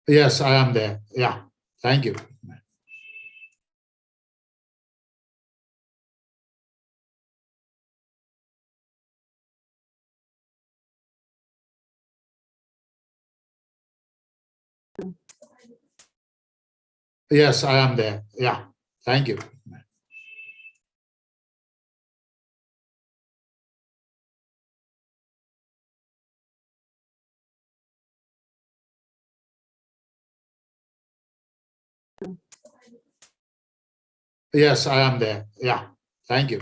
Yes, I am there. Yeah. Thank you. Yes, I am there. Yeah. Thank you. Yes, I am there. Yeah. Thank you.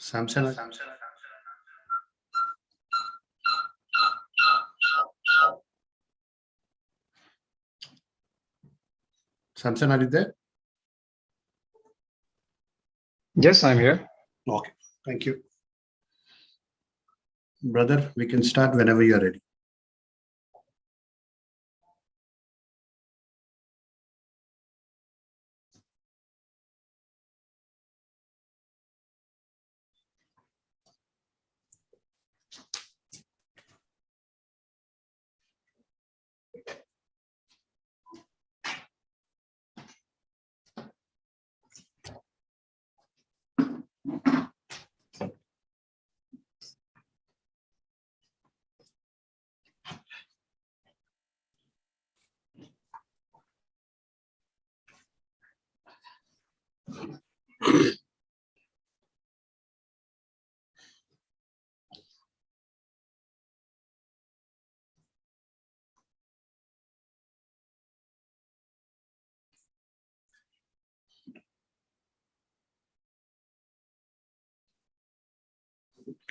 Samson. Samson, are you there? Yes, I'm here. Okay, thank you. Brother, we can start whenever you're ready.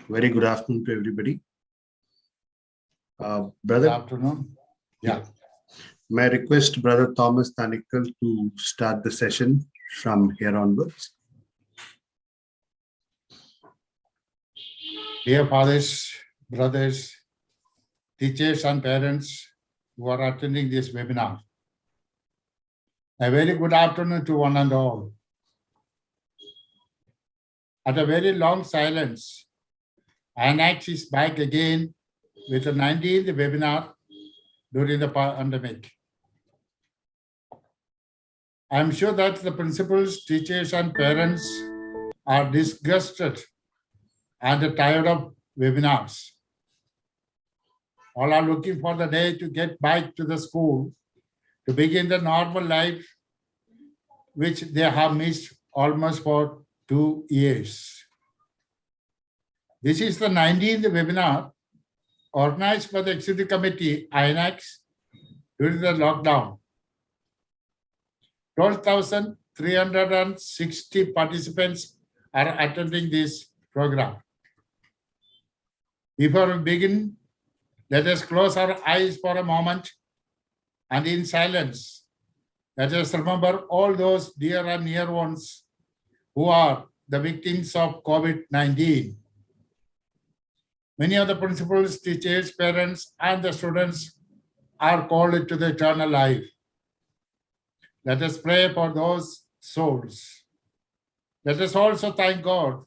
Very good afternoon to everybody. Brother. Good afternoon. Yeah. May I request Brother Thomas Thanikal to start the session from here onwards? Dear fathers, brothers, teachers and parents who are attending this webinar, a very good afternoon to one and all. At a very long silence, AINACS is back again with the 19th webinar during the pandemic. I'm sure that the principals, teachers, and parents are disgusted and tired of webinars. All are looking for the day to get back to the school to begin the normal life, which they have missed almost for 2 years. This is the 19th webinar organized by the Executive Committee, AINACS, during the lockdown. 12,360 participants are attending this program. Before we begin, let us close our eyes for a moment and in silence, let us remember all those dear and near ones who are the victims of COVID-19. Many of the principals, teachers, parents, and the students are called to the eternal life. Let us pray for those souls. Let us also thank God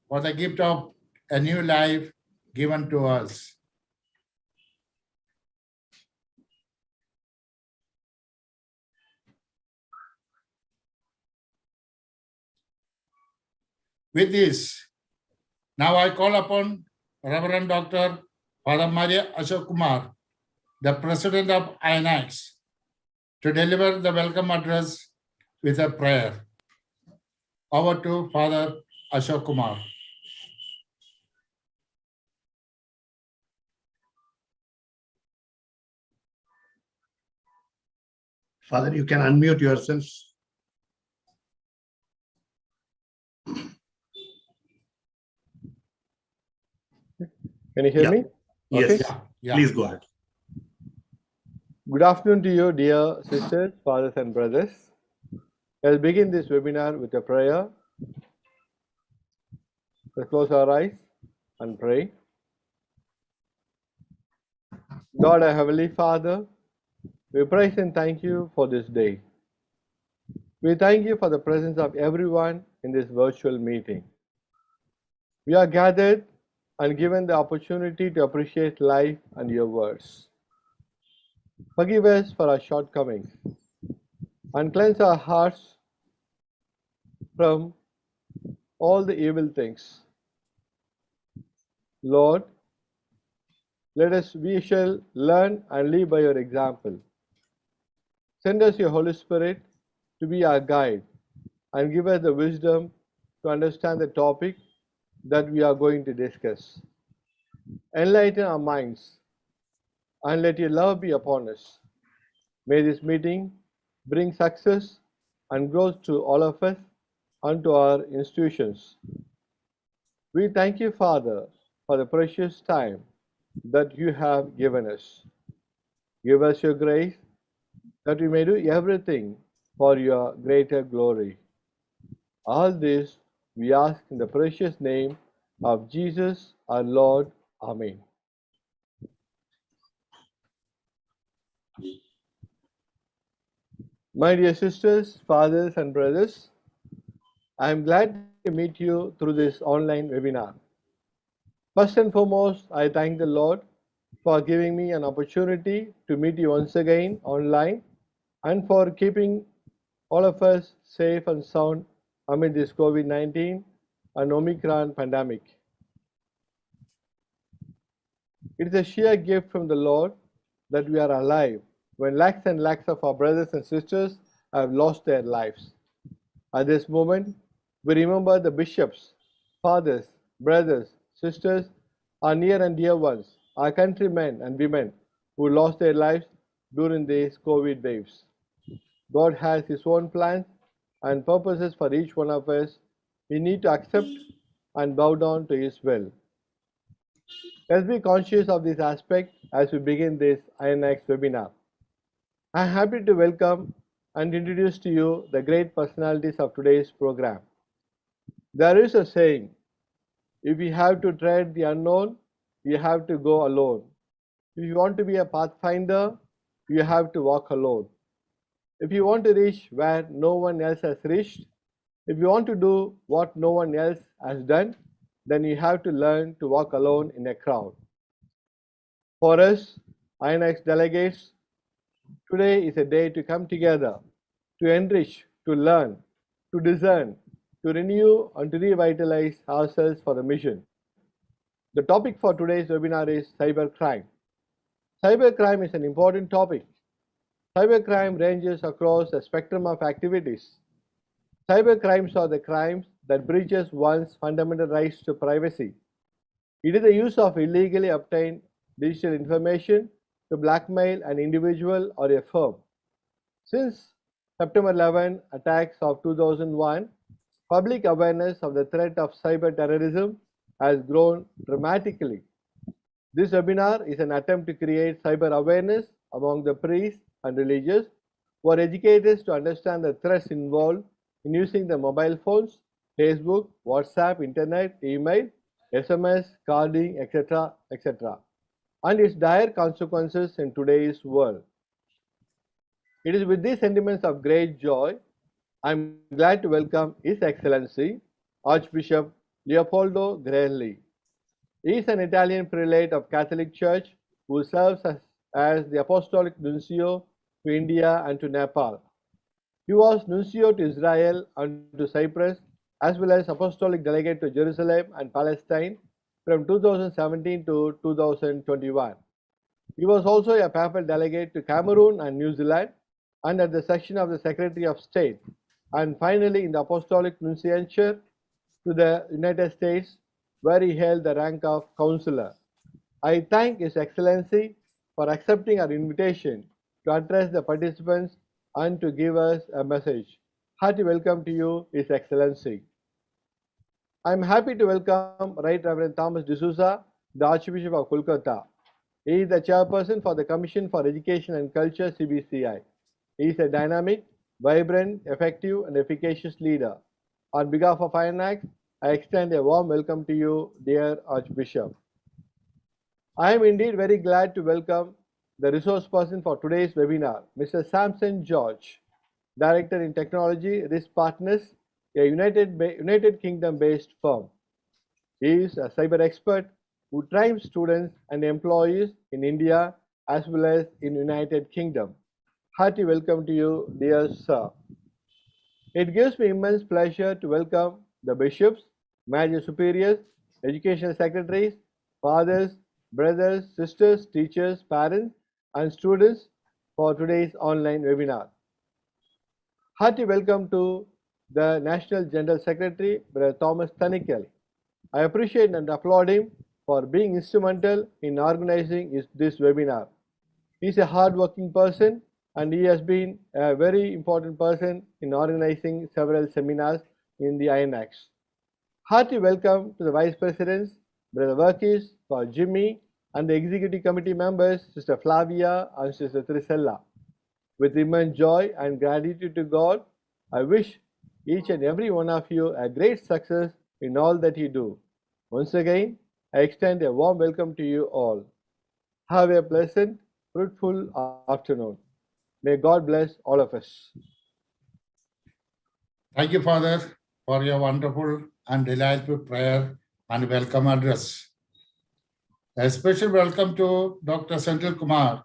for the gift of a new life given to us. With this, now I call upon Reverend Dr. Father Maria Ashok Kumar, the President of AINACS, to deliver the welcome address with a prayer. Over to Father Ashok Kumar. Father, you can unmute yourself. Can you hear me? Yes, Okay. Yeah. Please go ahead. Good afternoon to you, dear sisters, fathers, and brothers. I'll begin this webinar with a prayer. Let's close our eyes and pray. Lord, our Heavenly Father, we praise and thank you for this day. We thank you for the presence of everyone in this virtual meeting. We are gathered and given the opportunity to appreciate life and your words. Forgive us for our shortcomings and cleanse our hearts from all the evil things. Lord, we shall learn and live by your example. Send us your Holy Spirit to be our guide and give us the wisdom to understand the topic that we are going to discuss. Enlighten our minds and let your love be upon us. May this meeting bring success and growth to all of us and to our institutions. We thank you, Father, for the precious time that you have given us. Give us your grace that we may do everything for your greater glory. All this we ask in the precious name of Jesus our Lord. Amen. My dear sisters, fathers, and brothers, I am glad to meet you through this online webinar. First and foremost, I thank the Lord for giving me an opportunity to meet you once again online and for keeping all of us safe and sound amid this COVID-19 and Omicron pandemic. It is a sheer gift from the Lord that we are alive when lakhs and lakhs of our brothers and sisters have lost their lives. At this moment, we remember the bishops, fathers, brothers, sisters, our near and dear ones, our countrymen and women who lost their lives during these COVID waves. God has His own plans and purposes for each one of us. We need to accept and bow down to His will. Let's be conscious of this aspect as we begin this AINACS webinar. I am happy to welcome and introduce to you the great personalities of today's program. There is a saying, if you have to tread the unknown, you have to go alone. If you want to be a pathfinder, you have to walk alone. If you want to reach where no one else has reached, if you want to do what no one else has done, then you have to learn to walk alone in a crowd. For us, AINACS delegates, today is a day to come together, to enrich, to learn, to discern, to renew and to revitalize ourselves for the mission. The topic for today's webinar is cybercrime. Cybercrime is an important topic. Cybercrime ranges across a spectrum of activities. Cybercrimes are the crimes that breaches one's fundamental rights to privacy. It is the use of illegally obtained digital information to blackmail an individual or a firm. Since September 11 attacks of 2001, public awareness of the threat of cyber terrorism has grown dramatically. This webinar is an attempt to create cyber awareness among the priests and religious who are educated to understand the threats involved in using the mobile phones, Facebook, WhatsApp, Internet, email, SMS, carding, etc., and its dire consequences in today's world. It is with these sentiments of great joy I am glad to welcome His Excellency Archbishop Leopoldo Grelli. He is an Italian prelate of Catholic Church who serves as the Apostolic Nuncio to India and to Nepal. He was Nuncio to Israel and to Cyprus, as well as Apostolic Delegate to Jerusalem and Palestine from 2017 to 2021. He was also a Papal Delegate to Cameroon and New Zealand, and at the section of the Secretary of State, and finally in the Apostolic Nunciature to the United States, where he held the rank of Counselor. I thank His Excellency for accepting our invitation to address the participants and to give us a message. Hearty welcome to you, His Excellency. I am happy to welcome Right Reverend Thomas D'Souza, the Archbishop of Kolkata. He is the chairperson for the Commission for Education and Culture, CBCI. He is a dynamic, vibrant, effective, and efficacious leader. On behalf of AINACS, I extend a warm welcome to you, dear Archbishop. I am indeed very glad to welcome the resource person for today's webinar, Mr. Samson George, Director in Technology Risk Partners, a United Kingdom-based firm. He is a cyber expert who trains students and employees in India as well as in United Kingdom. Hearty welcome to you, dear sir. It gives me immense pleasure to welcome the bishops, major superiors, educational secretaries, fathers, brothers, sisters, teachers, parents, and students for today's online webinar. Hearty welcome to the National General Secretary, Brother Thomas Thanikel. I appreciate and applaud him for being instrumental in organizing this webinar. He is a hard-working person and he has been a very important person in organizing several seminars in the AINACS. Hearty welcome to the Vice Presidents, Brother Verkis, for Jimmy, and the Executive Committee members, Sister Flavia and Sister Trisella. With immense joy and gratitude to God, I wish each and every one of you a great success in all that you do. Once again, I extend a warm welcome to you all. Have a pleasant, fruitful afternoon. May God bless all of us. Thank you, Father, for your wonderful and delightful prayer and welcome address. A special welcome to Dr. Senthil Kumar,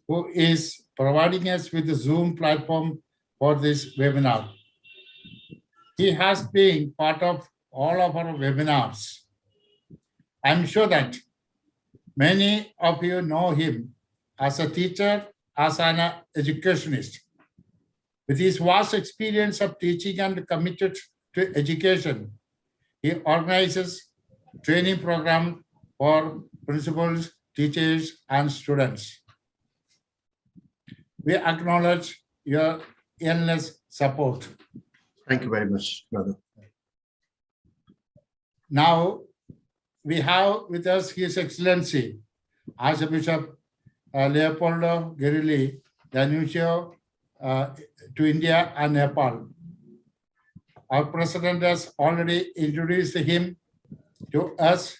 who is providing us with the Zoom platform for this webinar. He has been part of all of our webinars. I'm sure that many of you know him as a teacher, as an educationist. With his vast experience of teaching and committed to education, he organizes training programs for principals, teachers, and students. We acknowledge your endless support. Thank you very much, brother. Now, we have with us His Excellency, Archbishop Leopoldo Guerilli, the nuncio to India and Nepal. Our president has already introduced him to us.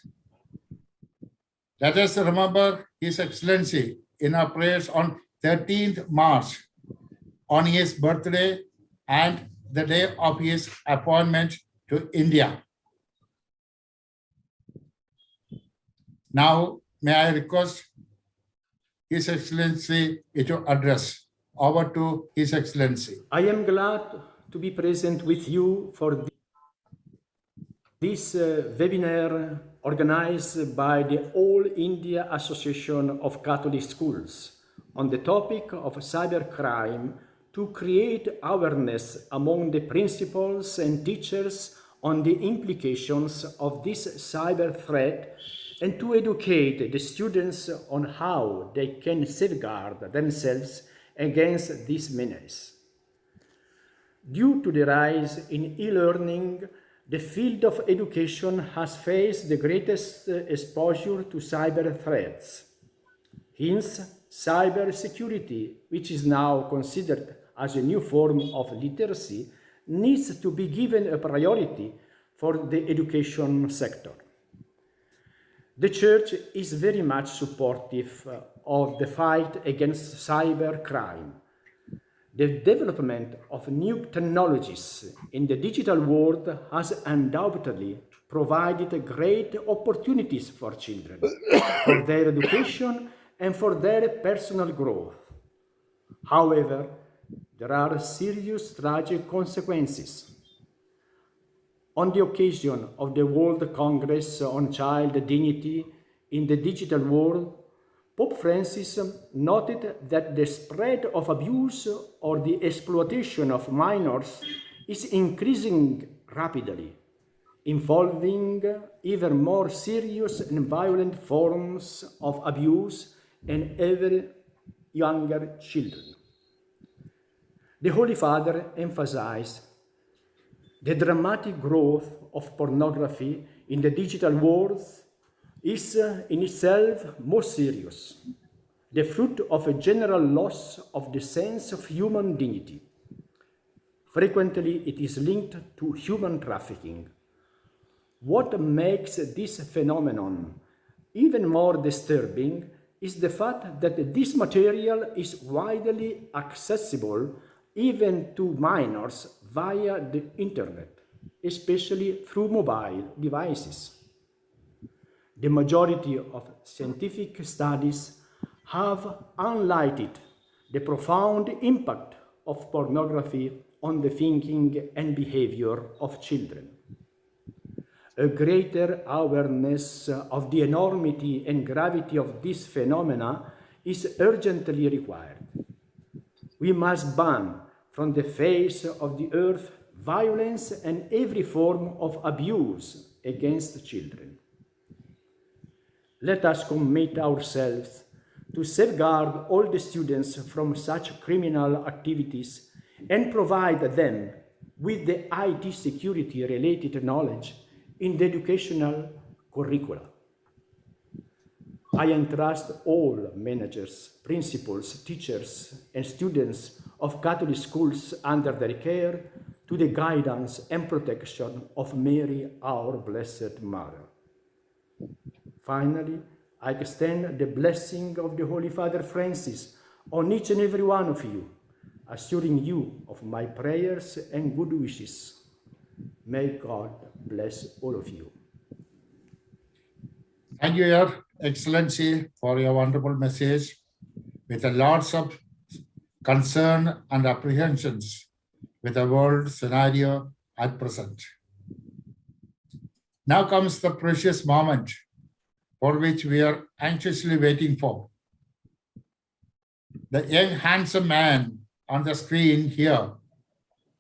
Let us remember His Excellency in our prayers on 13th March, on his birthday and the day of his appointment to India. Now, may I request His Excellency to address. Over to His Excellency. I am glad to be present with you for this webinar organized by the All India Association of Catholic Schools on the topic of cybercrime to create awareness among the principals and teachers on the implications of this cyber threat and to educate the students on how they can safeguard themselves against this menace. Due to the rise in e-learning, the field of education has faced the greatest exposure to cyber threats. Hence, cybersecurity, which is now considered as a new form of literacy, needs to be given a priority for the education sector. The Church is very much supportive of the fight against cybercrime. The development of new technologies in the digital world has undoubtedly provided great opportunities for children, for their education and for their personal growth. However, there are serious tragic consequences. On the occasion of the World Congress on Child Dignity in the Digital World, Pope Francis noted that the spread of abuse or the exploitation of minors is increasing rapidly, involving even more serious and violent forms of abuse and ever younger children. The Holy Father emphasized the dramatic growth of pornography in the digital world is in itself most serious, the fruit of a general loss of the sense of human dignity. Frequently, it is linked to human trafficking. What makes this phenomenon even more disturbing is the fact that this material is widely accessible even to minors via the internet, especially through mobile devices. The majority of scientific studies have highlighted the profound impact of pornography on the thinking and behavior of children. A greater awareness of the enormity and gravity of this phenomena is urgently required. We must ban from the face of the earth violence and every form of abuse against children. Let us commit ourselves to safeguard all the students from such criminal activities and provide them with the IT security related knowledge in the educational curricula. I entrust all managers, principals, teachers, and students of Catholic schools under their care to the guidance and protection of Mary, our Blessed Mother. Finally, I extend the blessing of the Holy Father Francis on each and every one of you, assuring you of my prayers and good wishes. May God bless all of you. Thank you, Your Excellency, for your wonderful message with a lots of concern and apprehensions with the world scenario at present. Now comes the precious moment for which we are anxiously waiting for. The young, handsome man on the screen here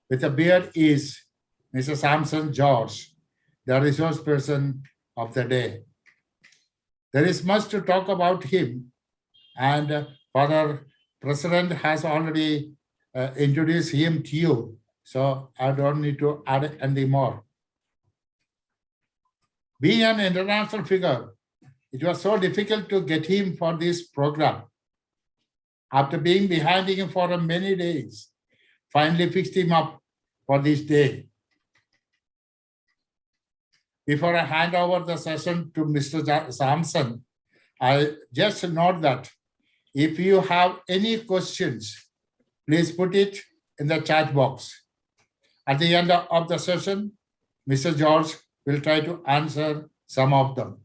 with a beard is Mr. Samson George, the resource person of the day. There is much to talk about him, and Father President has already introduced him to you, so I don't need to add any more. Being an international figure, it was so difficult to get him for this program. After being behind him for many days, finally fixed him up for this day. Before I hand over the session to Mr. Sampson, I just note that if you have any questions, please put it in the chat box. At the end of the session, Mr. George will try to answer some of them.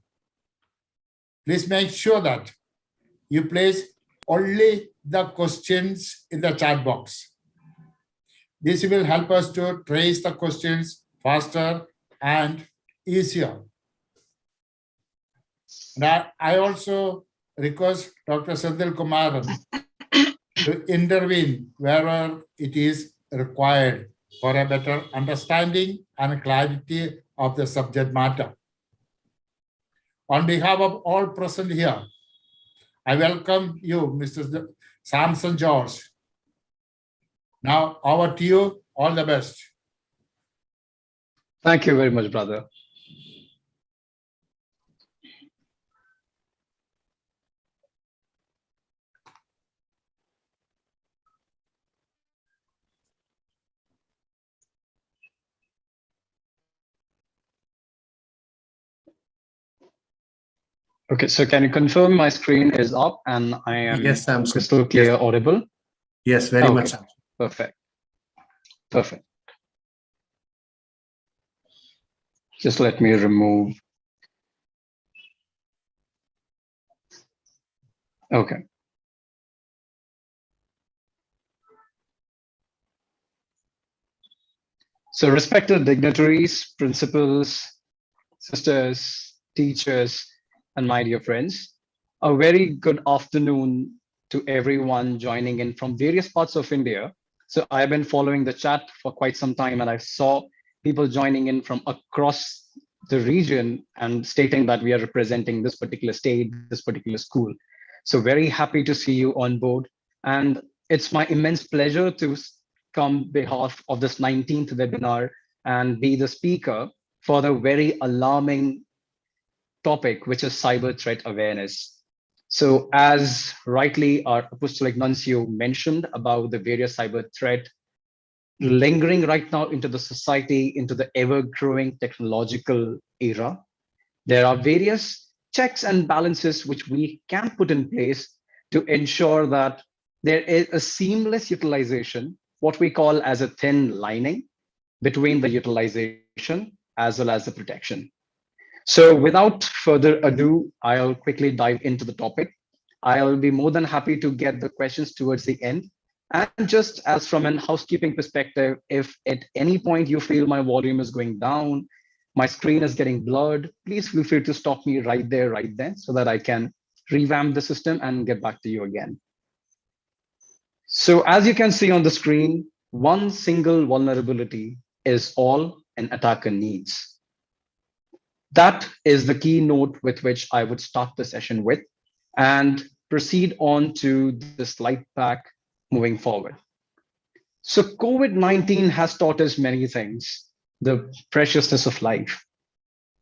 Please make sure that you place only the questions in the chat box. This will help us to trace the questions faster and easier. And I also request Dr. Sandil Kumaran to intervene wherever it is required for a better understanding and clarity of the subject matter. On behalf of all present here, I welcome you, Mr. Samson George. Now, over to you. All the best. Thank you very much, brother. Okay, so can you confirm my screen is up and I am Yes, Samson. crystal clear, audible? Yes, very Okay. much, Samson. Perfect. Perfect. Just let me remove. Okay. So respected dignitaries, principals, sisters, teachers, and my dear friends, a very good afternoon to everyone joining in from various parts of India. So I've been following the chat for quite some time and I saw people joining in from across the region and stating that we are representing this particular state, this particular school. So very happy to see you on board. And it's my immense pleasure to come on behalf of this 19th webinar and be the speaker for the very alarming topic, which is cyber threat awareness. So as rightly our Apostolic Nuncio mentioned about the various cyber threat lingering right now into the society, into the ever-growing technological era, there are various checks and balances which we can put in place to ensure that there is a seamless utilization, what we call as a thin lining between the utilization as well as the protection. So without further ado, I'll quickly dive into the topic. I'll be more than happy to get the questions towards the end. And just as from an housekeeping perspective, if at any point you feel my volume is going down, my screen is getting blurred, please feel free to stop me right there, right then, so that I can revamp the system and get back to you again. So as you can see on the screen, one single vulnerability is all an attacker needs. That is the keynote with which I would start the session with and proceed on to the slide pack moving forward. So COVID-19 has taught us many things: the preciousness of life,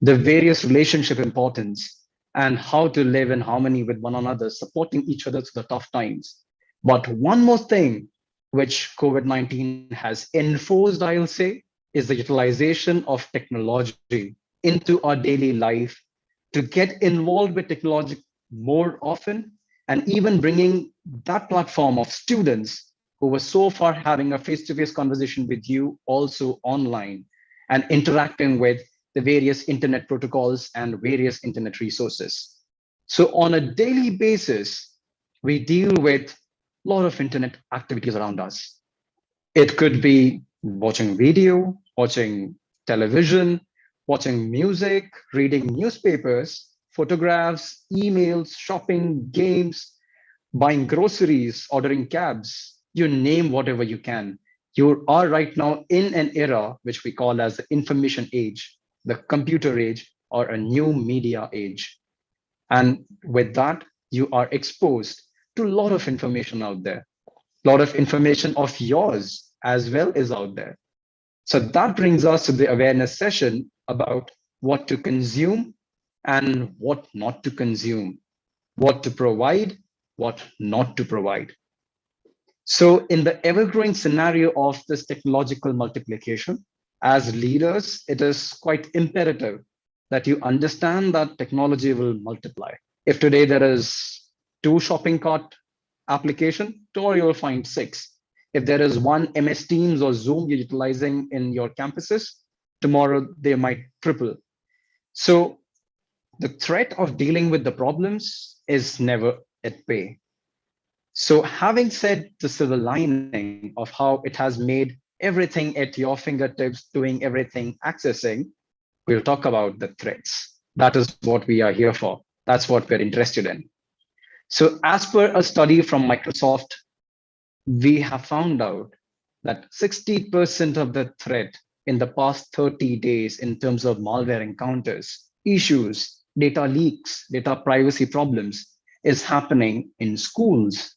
the various relationship importance, and how to live in harmony with one another, supporting each other through the tough times. But one more thing which COVID-19 has enforced, I'll say, is the utilization of technology into our daily life, to get involved with technology more often, and even bringing that platform of students who were so far having a face-to-face conversation with you also online and interacting with the various internet protocols and various internet resources. So on a daily basis, we deal with a lot of internet activities around us. It could be watching video, watching television, watching music, reading newspapers, photographs, emails, shopping, games, buying groceries, ordering cabs, you name whatever you can. You are right now in an era which we call as the information age, the computer age, or a new media age. And with that, you are exposed to a lot of information out there. A lot of information of yours as well is out there. So that brings us to the awareness session about what to consume and what not to consume, what to provide, what not to provide. So in the ever-growing scenario of this technological multiplication, as leaders, it is quite imperative that you understand that technology will multiply. If today there is 2 shopping cart application, tomorrow you'll find 6. If there is one MS Teams or Zoom you're utilizing in your campuses, tomorrow they might triple. So the threat of dealing with the problems is never at bay. So having said the silver lining of how it has made everything at your fingertips, doing everything, accessing, we'll talk about the threats. That is what we are here for. That's what we're interested in. So as per a study from Microsoft, we have found out that 60% of the threat in the past 30 days in terms of malware encounters, issues, data leaks, data privacy problems is happening in schools.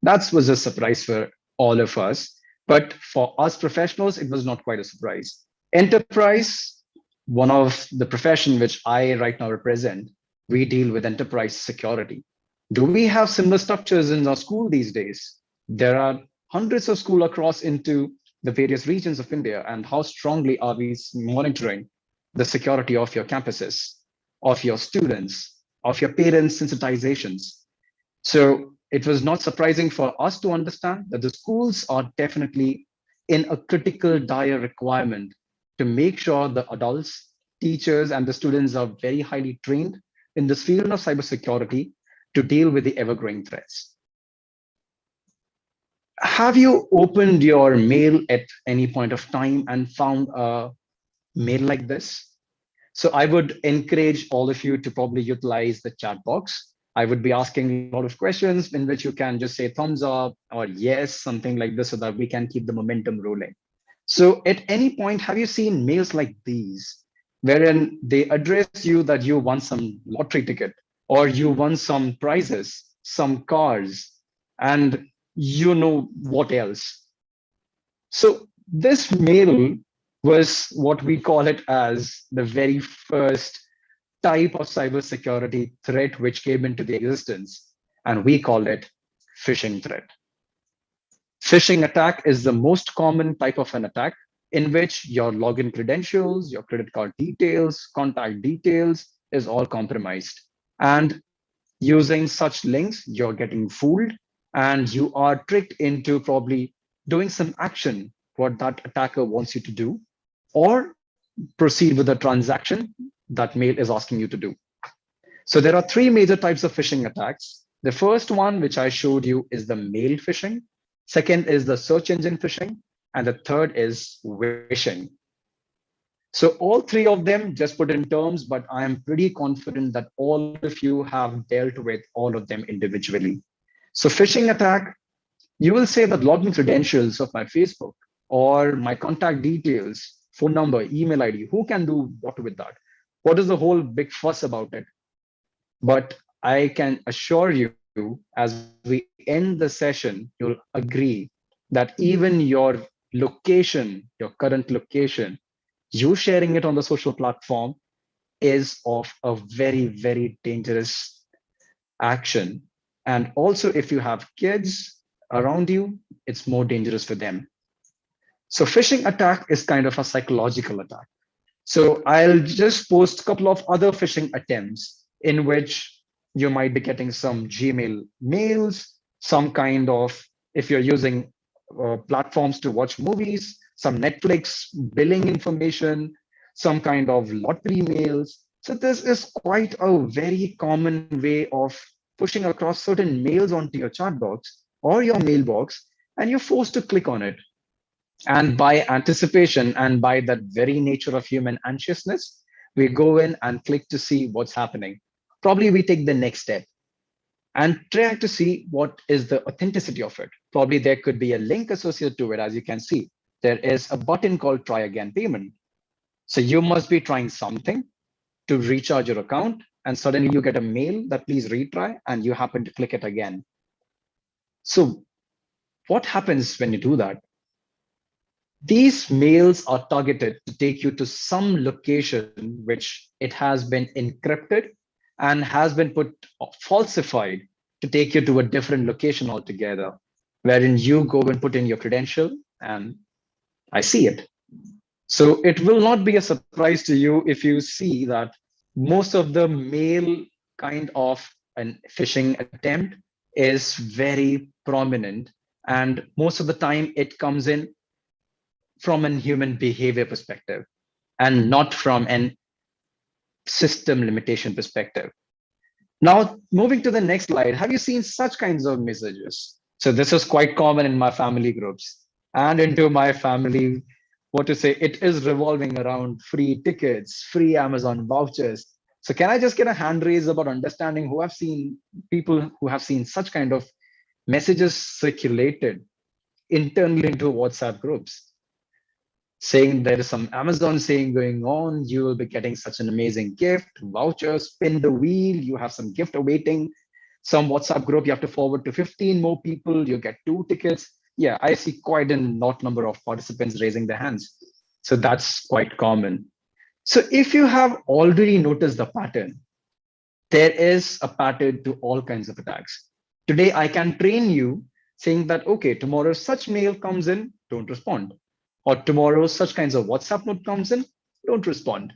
That was a surprise for all of us. But for us professionals, it was not quite a surprise. Enterprise, one of the profession which I right now represent, we deal with enterprise security. Do we have similar structures in our school these days? There are hundreds of schools across into the various regions of India. And how strongly are we monitoring the security of your campuses, of your students, of your parents' sensitizations? So it was not surprising for us to understand that the schools are definitely in a critical dire requirement to make sure the adults, teachers, and the students are very highly trained in this field of cybersecurity to deal with the ever-growing threats. Have you opened your mail at any point of time and found a mail like this? So I would encourage all of you to probably utilize the chat box. I would be asking a lot of questions in which you can just say thumbs up or yes, something like this, so that we can keep the momentum rolling. So at any point, have you seen mails like these, wherein they address you that you won some lottery ticket or you won some prizes, some cars, and you know what else? So this mail was what we call it as the very first type of cybersecurity threat which came into the existence, and we call it phishing threat. Phishing attack is the most common type of an attack in which your login credentials, your credit card details, contact details is all compromised. And using such links, you're getting fooled and you are tricked into probably doing some action, what that attacker wants you to do, or proceed with a transaction that mail is asking you to do. So there are 3 major types of phishing attacks. The first one, which I showed you, is the mail phishing. Second is the search engine phishing. And the third is wishing. So all 3 of them just put in terms, but I am pretty confident that all of you have dealt with all of them individually. So phishing attack, you will say that login credentials of my Facebook or my contact details, phone number, email ID, who can do what with that? What is the whole big fuss about it? But I can assure you, as we end the session, you'll agree that even your location, your current location, you sharing it on the social platform is of a very, very dangerous action. And also, if you have kids around you, it's more dangerous for them. So phishing attack is kind of a psychological attack. So I'll just post a couple of other phishing attempts in which you might be getting some Gmail mails, some kind of, if you're using platforms to watch movies, some Netflix billing information, some kind of lottery mails. So this is quite a very common way of pushing across certain mails onto your chat box or your mailbox, and you're forced to click on it. And by anticipation and by that very nature of human anxiousness, we go in and click to see what's happening. Probably we take the next step and try to see what is the authenticity of it. Probably there could be a link associated to it. As you can see, there is a button called try again payment. So you must be trying something to recharge your account, and suddenly you get a mail that please retry, and you happen to click it again. So what happens when you do that? These mails are targeted to take you to some location which it has been encrypted and has been falsified to take you to a different location altogether, wherein you go and put in your credential and I see it. So it will not be a surprise to you if you see that most of the mail kind of an phishing attempt is very prominent, and most of the time it comes in from an human behavior perspective and not from an system limitation perspective. Now, moving to the next slide, have you seen such kinds of messages? So this is quite common in my family groups and into my family, what to say, it is revolving around free tickets, free Amazon vouchers. So can I just get a hand raise about understanding who have seen people who have seen such kind of messages circulated internally into WhatsApp groups, saying there is some Amazon saying going on, you will be getting such an amazing gift, voucher, spin the wheel, you have some gift awaiting, some WhatsApp group you have to forward to 15 more people, you get 2 tickets. Yeah, I see quite a not number of participants raising their hands. So that's quite common. So if you have already noticed the pattern, there is a pattern to all kinds of attacks. Today, I can train you saying that, okay, tomorrow such mail comes in, don't respond. Or tomorrow such kinds of WhatsApp note comes in, don't respond.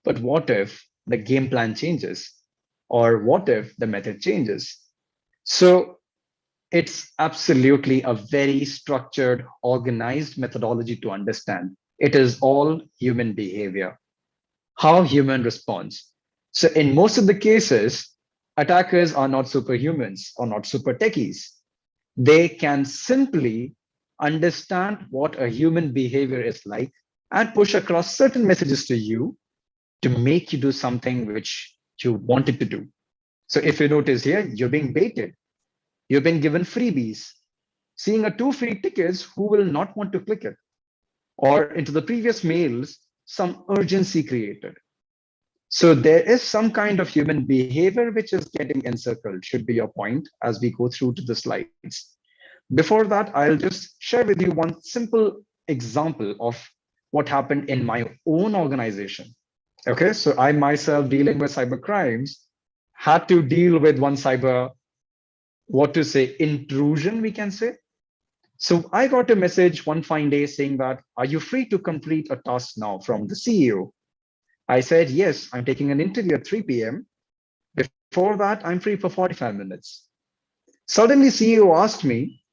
But what if the game plan changes? Or what if the method changes? So it's absolutely a very structured, organized methodology to understand. It is all human behavior, how human responds. So in most of the cases, attackers are not superhumans or not super techies. They can simply understand what a human behavior is like and push across certain messages to you to make you do something which you wanted to do. So if you notice here, you're being baited. You've been given freebies. Seeing a 2 free tickets, who will not want to click it? Or into the previous mails, some urgency created. So there is some kind of human behavior which is getting encircled, should be your point as we go through to the slides. Before that, I'll just share with you one simple example of what happened in my own organization. Okay, so I myself dealing with cyber crimes had to deal with one cyber, what to say, intrusion, we can say. So I got a message one fine day saying that, are you free to complete a task now from the CEO? I said, yes, I'm taking an interview at 3 p.m. Before that, I'm free for 45 minutes. Suddenly, CEO asked me,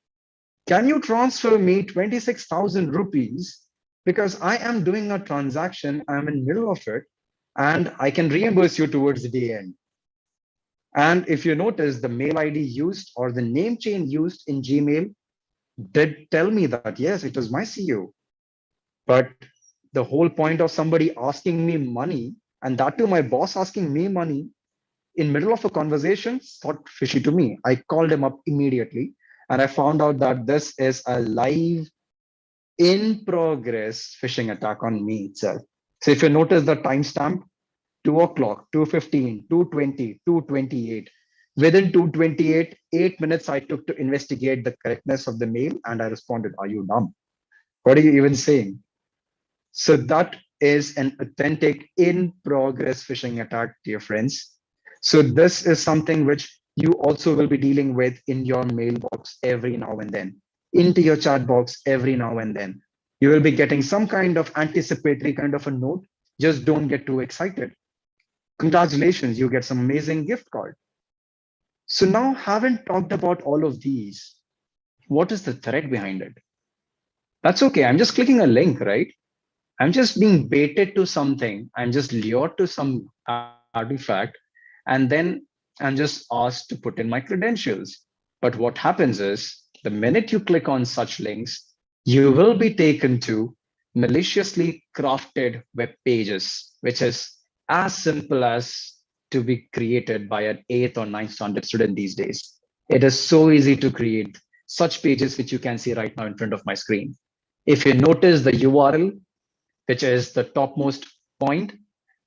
can you transfer me 26,000 rupees? Because I am doing a transaction, I'm in the middle of it, and I can reimburse you towards the day end. And if you notice, the mail ID used or the name chain used in Gmail did tell me that, yes, it was my CEO. But the whole point of somebody asking me money, and that too my boss asking me money in middle of a conversation, thought fishy to me. I called him up immediately, and I found out that this is a live, in progress phishing attack on me itself. So if you notice the timestamp, 2 o'clock, 2:15, 2:20, 2:28, Within 228, 8 minutes I took to investigate the correctness of the mail, and I responded, "Are you dumb? What are you even saying?" So that is an authentic in progress phishing attack, dear friends. So this is something which you also will be dealing with in your mailbox every now and then, into your chat box every now and then. You will be getting some kind of anticipatory kind of a note. Just don't get too excited. Congratulations, you get some amazing gift card. So now, having talked about all of these, what is the threat behind it? That's okay. I'm just clicking a link, right? I'm just being baited to something. I'm just lured to some artifact, and then I'm just asked to put in my credentials. But what happens is the minute you click on such links, you will be taken to maliciously crafted web pages, which is as simple as to be created by an 8th or 9th standard student these days. It is so easy to create such pages, which you can see right now in front of my screen. If you notice the URL, which is the topmost point,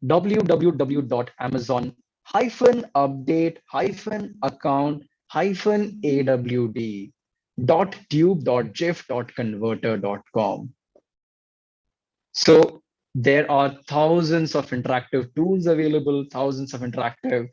www.amazon-update-awd.tube.gif.converter.com. So there are thousands of interactive tools available, thousands of interactive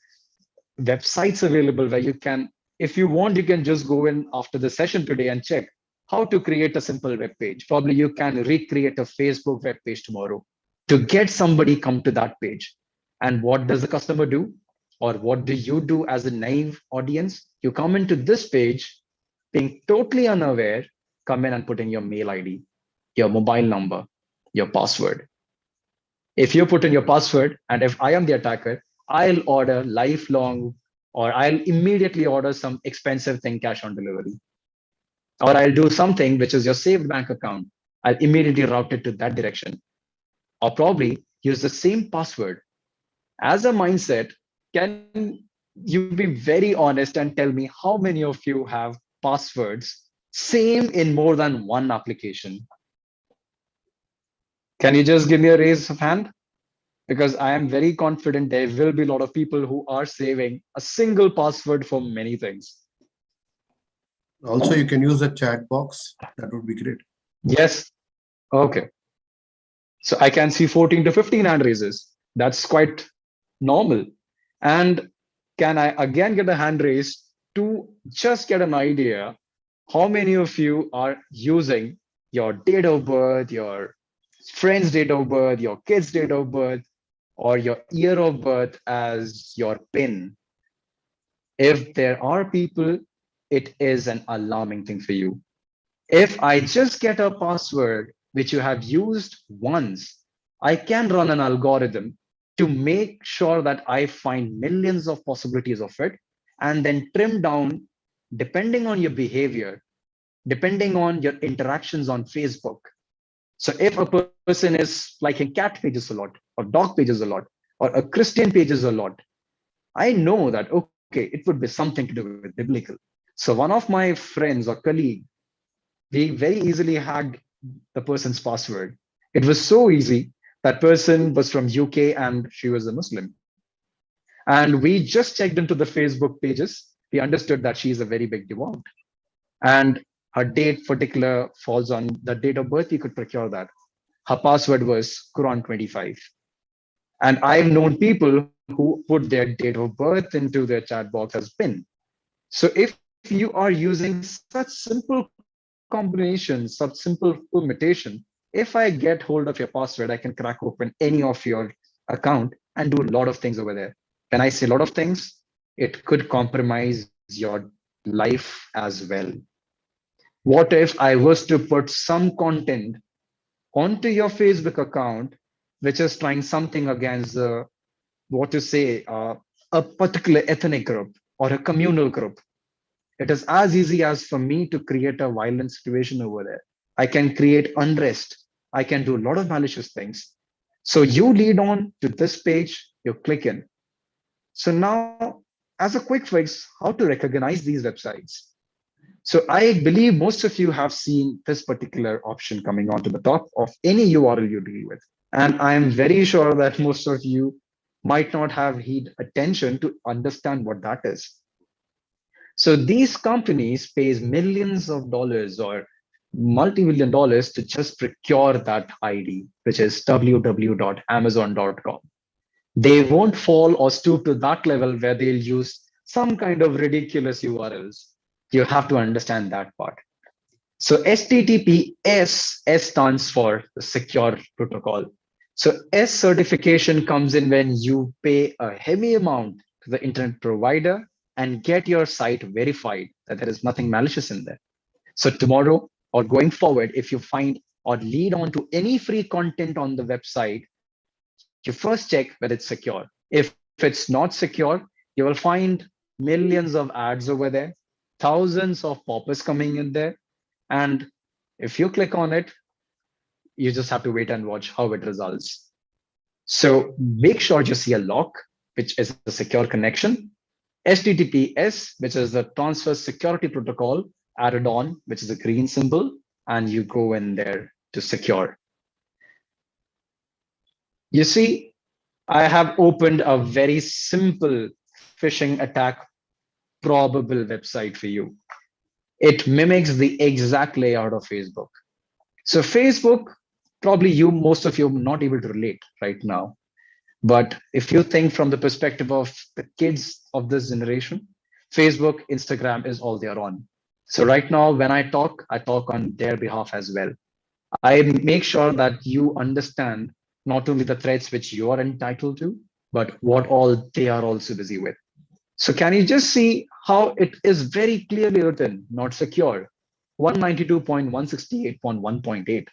websites available where you can, if you want, you can just go in after the session today and check how to create a simple web page. Probably you can recreate a Facebook web page tomorrow to get somebody come to that page. And what does the customer do? Or what do you do as a naive audience? You come into this page being totally unaware, come in and put in your mail ID, your mobile number, your password. If you put in your password, and if I am the attacker, I'll order lifelong, or I'll immediately order some expensive thing cash on delivery. Or I'll do something which is your saved bank account. I'll immediately route it to that direction. Or probably use the same password. As a mindset, can you be very honest and tell me how many of you have passwords same in more than one application? Can you just give me a raise of hand? Because I am very confident there will be a lot of people who are saving a single password for many things. Also, you can use a chat box. That would be great. Yes. Okay. So I can see 14 to 15 hand raises. That's quite normal. And can I again get a hand raise to just get an idea how many of you are using your date of birth, your friend's date of birth, your kid's date of birth, or your year of birth as your PIN? If there are people, it is an alarming thing for you. If I just get a password which you have used once, I can run an algorithm to make sure that I find millions of possibilities of it and then trim down depending on your behavior, depending on your interactions on Facebook. So if a person is liking cat pages a lot, or dog pages a lot, or a Christian pages a lot, I know that, okay, it would be something to do with biblical. So one of my friends or colleague, we very easily hacked the person's password. It was so easy. That person was from UK and she was a Muslim. And we just checked into the Facebook pages. We understood that she is a very big devout. And her date particular falls on the date of birth. You could procure that. Her password was Quran 25. And I've known people who put their date of birth into their chat box as PIN. So if you are using such simple combinations, such simple permutation, if I get hold of your password, I can crack open any of your account and do a lot of things over there. When I say a lot of things, it could compromise your life as well. What if I was to put some content onto your Facebook account, which is trying something against what to say, a particular ethnic group or a communal group? It is as easy as for me to create a violent situation over there. I can create unrest. I can do a lot of malicious things. So you lead on to this page, you click in. So now, as a quick fix, how to recognize these websites? So I believe most of you have seen this particular option coming onto the top of any URL you deal with. And I'm very sure that most of you might not have heed attention to understand what that is. So these companies pays millions of dollars or multi-million dollars to just procure that ID, which is www.amazon.com. They won't fall or stoop to that level where they'll use some kind of ridiculous URLs. You have to understand that part. So HTTPS, S stands for the secure protocol. So S certification comes in when you pay a heavy amount to the internet provider and get your site verified that there is nothing malicious in there. So tomorrow or going forward, if you find or lead on to any free content on the website, you first check whether it's secure. If it's not secure, you will find millions of ads over there, thousands of poppers coming in there. And if you click on it, you just have to wait and watch how it results. So make sure you see a lock, which is a secure connection, HTTPS, which is the transfer security protocol, added on, which is a green symbol, and you go in there to secure. You see, I have opened a very simple phishing attack probable website for you. It mimics the exact layout of Facebook. So Facebook, probably most of you are not able to relate right now. But if you think from the perspective of the kids of this generation, Facebook, Instagram is all they're on. So right now, when I talk on their behalf as well. I make sure that you understand not only the threats which you are entitled to, but what all they are also busy with. So can you just see how it is very clearly written, not secure, 192.168.1.8.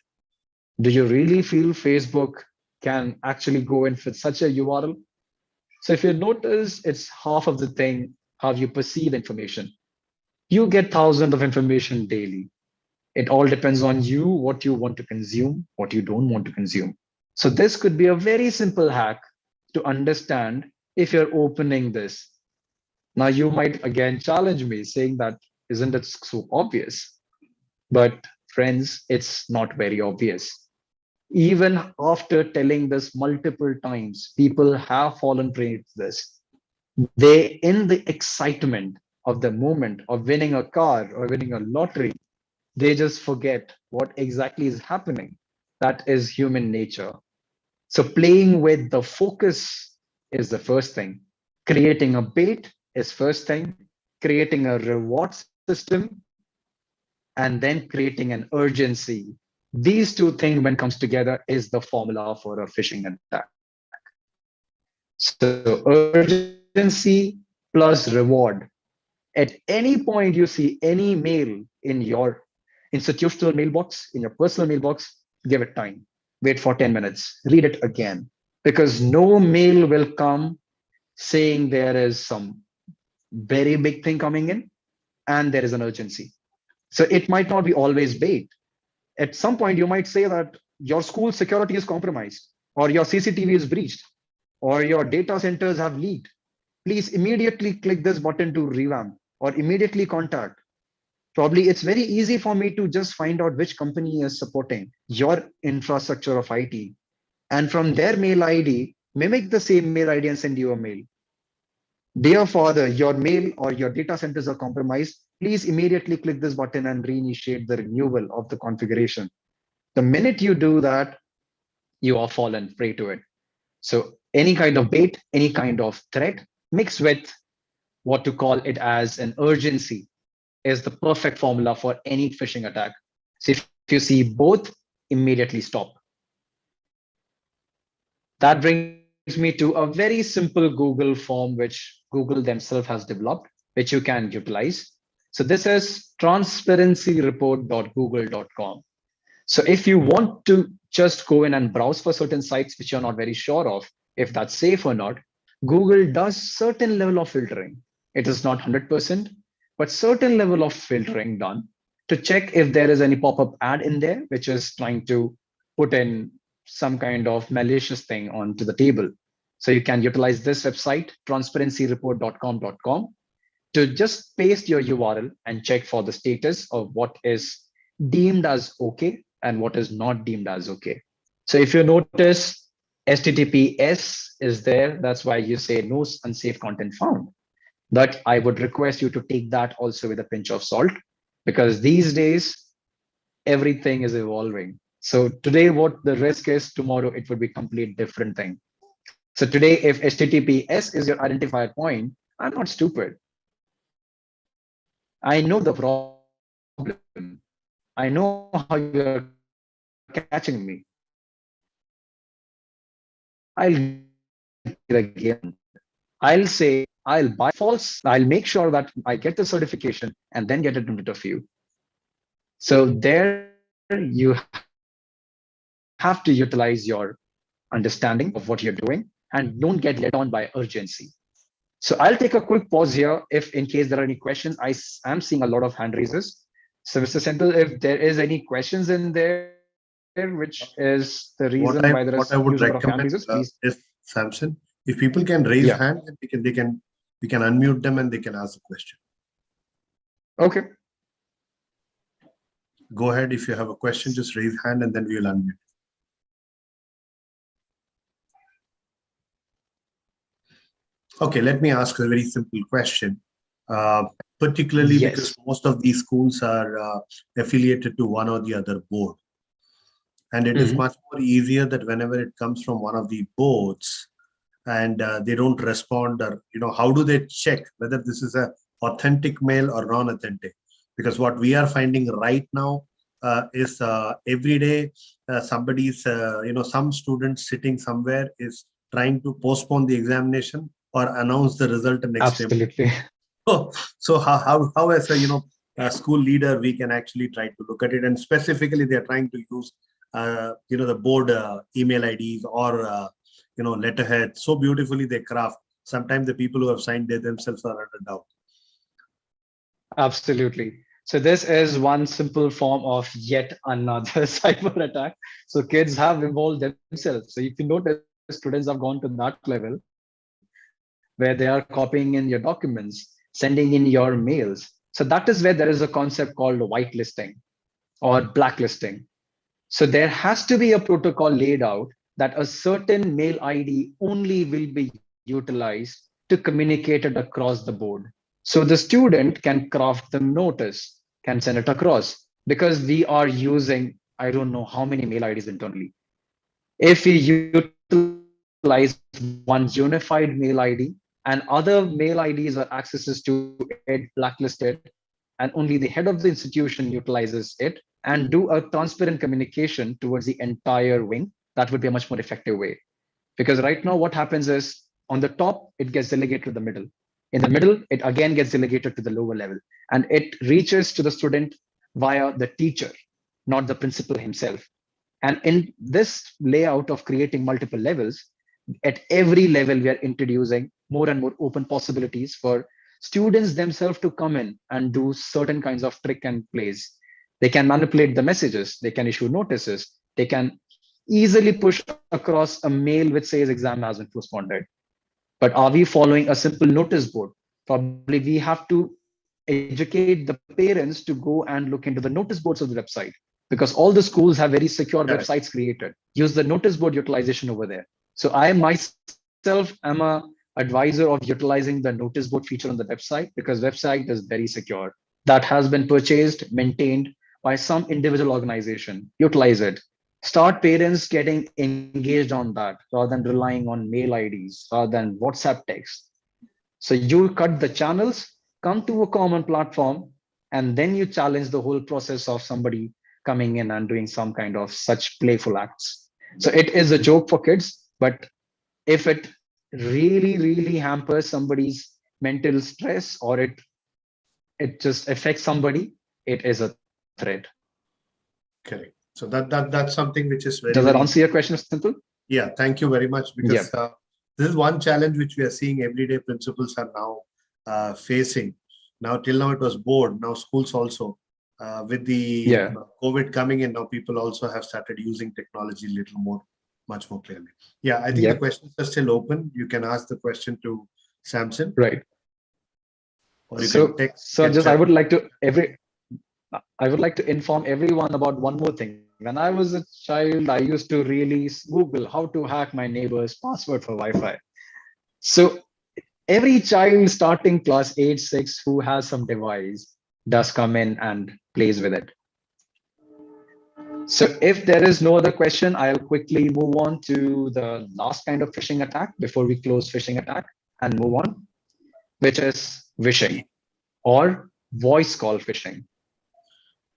Do you really feel Facebook can actually go in for such a URL? So if you notice, it's half of the thing, how you perceive information. You get thousands of information daily. It all depends on you, what you want to consume, what you don't want to consume. So this could be a very simple hack to understand if you're opening this. Now you might again challenge me saying that, isn't it so obvious? But friends, it's not very obvious. Even after telling this multiple times, people have fallen prey to this. They, in the excitement of the moment of winning a car or winning a lottery, they just forget what exactly is happening. That is human nature. So playing with the focus is the first thing. Creating a bait is first thing. Creating a reward system, and then creating an urgency. These two things, when comes together, is the formula for a phishing attack. So urgency plus reward. At any point you see any mail in your institutional mailbox, in your personal mailbox, give it time. Wait for 10 minutes, read it again. Because no mail will come saying there is some very big thing coming in and there is an urgency. So it might not be always bait. At some point, you might say that your school security is compromised, or your CCTV is breached, or your data centers have leaked. Please immediately click this button to revamp, or immediately contact. Probably it's very easy for me to just find out which company is supporting your infrastructure of IT. And from their mail ID, mimic the same mail ID and send you a mail. Dear Father, your mail or your data centers are compromised. Please immediately click this button and reinitiate the renewal of the configuration. The minute you do that, you are fallen prey to it. So any kind of bait, any kind of threat, mixed with what to call it as an urgency, is the perfect formula for any phishing attack. So if you see both, immediately stop. That brings me to a very simple Google form, which Google themselves has developed, which you can utilize. So this is transparencyreport.google.com. So if you want to just go in and browse for certain sites which you're not very sure of, if that's safe or not, Google does certain level of filtering. It is not 100%, but certain level of filtering done to check if there is any pop-up ad in there, which is trying to put in some kind of malicious thing onto the table. So you can utilize this website, transparencyreport.com, to just paste your URL and check for the status of what is deemed as okay and what is not deemed as okay. So if you notice, HTTPS is there. That's why you say no unsafe content found. But I would request you to take that also with a pinch of salt, because these days, everything is evolving. So today, what the risk is, tomorrow it would be complete different thing. So today, if HTTPS is your identifier point, I'm not stupid. I know the problem. I know how you're catching me. I'll again. I'll say I'll buy false. I'll make sure that I get the certification and then get it in front of you. So there you have to utilize your understanding of what you're doing and don't get led on by urgency. So I'll take a quick pause here. If in case there are any questions, am seeing a lot of hand raises. So Mr. Senthil, if there is any questions in there, which is the reason why there is What huge I number of what I hand would raises, please. recommend is, Samson, if people can Yeah. raise hand, then we can unmute them and they can ask the question. Okay. Go ahead. If you have a question, just raise hand and then we will unmute. Okay, let me ask a very simple question. Particularly Yes. because most of these schools are affiliated to one or the other board. And it is much more easier that whenever it comes from one of the boards and they don't respond, or how do they check whether this is a authentic mail or non-authentic? Because what we are finding right now is every day somebody's some student sitting somewhere is trying to postpone the examination or announce the result the next day. Absolutely. So how as a school leader we can actually try to look at it, and specifically they're trying to use the board email IDs or letterhead so beautifully they craft. Sometimes the people who have signed, they themselves are under doubt. Absolutely. So this is one simple form of yet another cyber attack. So kids have involved themselves. So if you notice, students have gone to that level where they are copying in your documents, sending in your mails. So that is where there is a concept called whitelisting or blacklisting. So there has to be a protocol laid out that a certain mail ID only will be utilized to communicate it across the board. So the student can craft the notice, can send it across, because we are using, I don't know how many mail IDs internally. If we utilize one unified mail ID and other mail IDs or accesses to it blacklisted, and only the head of the institution utilizes it, and do a transparent communication towards the entire wing, that would be a much more effective way. Because right now, what happens is on the top, it gets delegated to the middle. In the middle, it again gets delegated to the lower level, and it reaches to the student via the teacher, not the principal himself. And in this layout of creating multiple levels, at every level, we are introducing more and more open possibilities for students themselves to come in and do certain kinds of trick and plays. They can manipulate the messages, they can issue notices, they can easily push across a mail which says exam has been postponed. But are we following a simple notice board? Probably we have to educate the parents to go and look into the notice boards of the website, because all the schools have very secure Correct. websites created. Use the notice board utilization over there. So I myself am a advisor of utilizing the notice board feature on the website, because website is very secure. That has been purchased, maintained by some individual organization. Utilize it. Start parents getting engaged on that rather than relying on mail IDs, rather than WhatsApp text. So you cut the channels, come to a common platform, and then you challenge the whole process of somebody coming in and doing some kind of such playful acts. So it is a joke for kids, but if it really, really hampers somebody's mental stress, or it just affects somebody, it is a threat. Correct. So that's something which is very, Does that very answer your question, Simple? Yeah, thank you very much, because this is one challenge which we are seeing everyday principals are now facing. Now, till now it was board, now schools also. With the COVID coming in, now people also have started using technology a little more, much more clearly. Yeah, I think the questions are still open. You can ask the question to Samson. Right. Or you can text. So just I would like to inform everyone about one more thing. When I was a child, I used to really Google how to hack my neighbor's password for Wi-Fi. So every child starting class 8, 6 who has some device does come in and plays with it. So if there is no other question, I'll quickly move on to the last kind of phishing attack before we close phishing attack and move on, which is phishing or voice call phishing.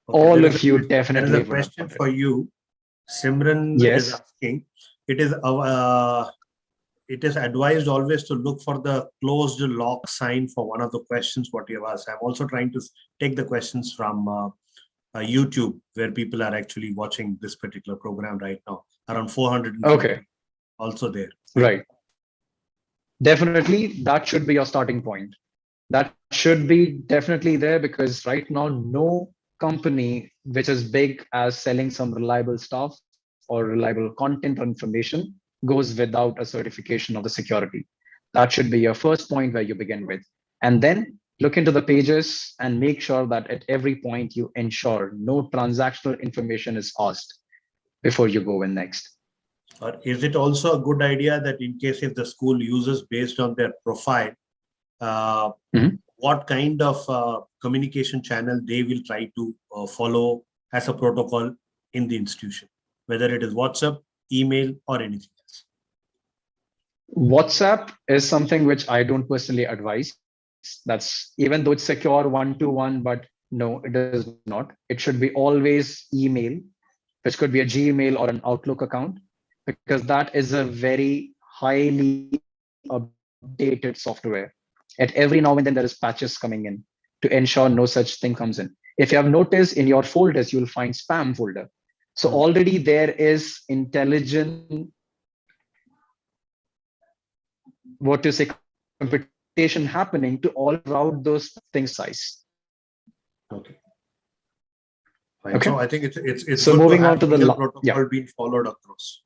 Okay, All of you definitely. There is a question for you. Simran is asking. It is advised always to look for the closed lock sign for one of the questions what you have asked. I'm also trying to take the questions from YouTube, where people are actually watching this particular program right now. Around 400. Okay. Also there. Right. Definitely, that should be your starting point. That should be definitely there, because right now, no company which is big as selling some reliable stuff or reliable content or information goes without a certification of the security. That should be your first point where you begin with. And then look into the pages and make sure that at every point you ensure no transactional information is asked before you go in next. Or is it also a good idea that in case if the school uses based on their profile, what kind of communication channel they will try to follow as a protocol in the institution, whether it is WhatsApp, email, or anything else? WhatsApp is something which I don't personally advise. That's, even though it's secure 1-to-1, but no, it is not. It should be always email, which could be a Gmail or an Outlook account, because that is a very highly updated software. At every now and then there is patches coming in to ensure no such thing comes in. If you have noticed in your folders, you'll find spam folder. So already there is intelligent, what to say, computation happening to all route those things size. Okay. Okay. So I think it's so good moving to have on to the protocol being followed across.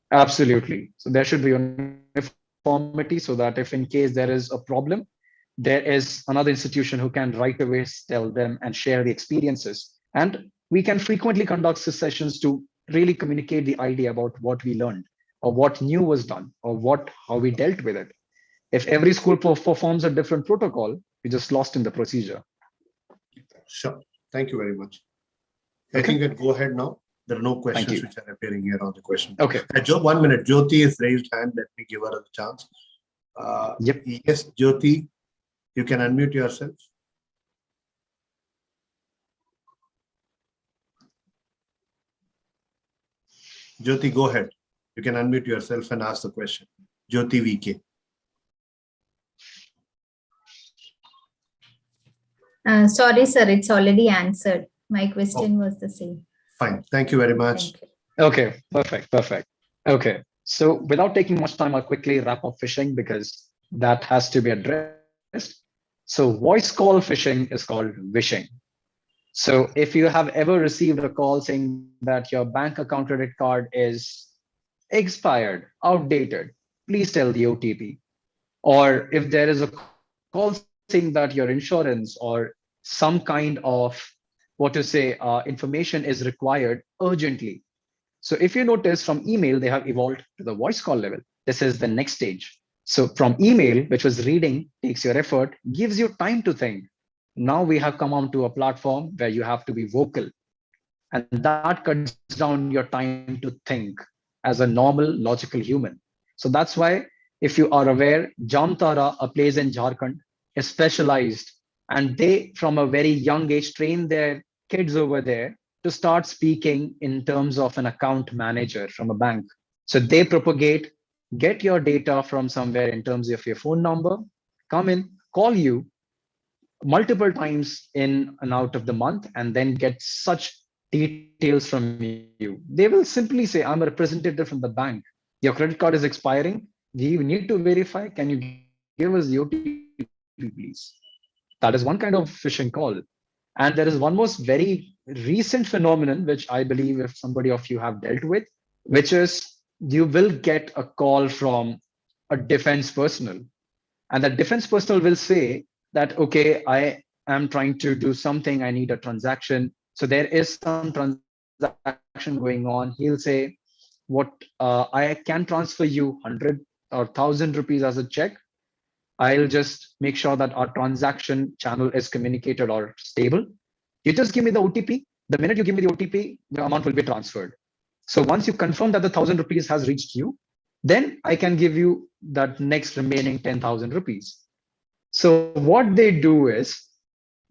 Absolutely. So there should be uniformity, so that if in case there is a problem, there is another institution who can right away tell them and share the experiences. And we can frequently conduct sessions to really communicate the idea about what we learned or what new was done or how we dealt with it. If every school performs a different protocol, we just lost in the procedure. Sure. Thank you very much. I think we can go ahead now. There are no questions which are appearing here on the question. Okay. 1 minute. Jyoti is raised hand. Let me give her a chance. Yes, Jyoti, you can unmute yourself. Jyoti, go ahead. You can unmute yourself and ask the question. Jyoti VK. Sorry, sir, it's already answered. My question was the same. Fine. Thank you very much. Okay, perfect. Okay, so without taking much time, I'll quickly wrap up phishing because that has to be addressed. So voice call phishing is called vishing. So if you have ever received a call saying that your bank account credit card is expired, outdated, please tell the OTP. Or if there is a call saying that your insurance or some kind of information is required urgently. So if you notice from email, they have evolved to the voice call level. This is the next stage. So from email, which was reading, takes your effort, gives you time to think. Now we have come on to a platform where you have to be vocal. And that cuts down your time to think as a normal, logical human. So that's why, if you are aware, Jamtara, a place in Jharkhand, is specialized. And they, from a very young age, train their kids over there to start speaking in terms of an account manager from a bank. So they propagate, get your data from somewhere in terms of your phone number, come in, call you multiple times in and out of the month, and then get such details from you. They will simply say, I'm a representative from the bank. Your credit card is expiring. We need to verify. Can you give us the OTP, please? That is one kind of phishing call. And there is one most very recent phenomenon, which I believe if somebody of you have dealt with, which is you will get a call from a defense personnel. And that defense personnel will say that, okay, I am trying to do something. I need a transaction. So there is some transaction going on. He'll say, I can transfer you 100 or 1,000 rupees as a check. I'll just make sure that our transaction channel is communicated or stable. You just give me the OTP. The minute you give me the OTP, the amount will be transferred. So once you confirm that the 1,000 rupees has reached you, then I can give you that next remaining 10,000 rupees. So what they do is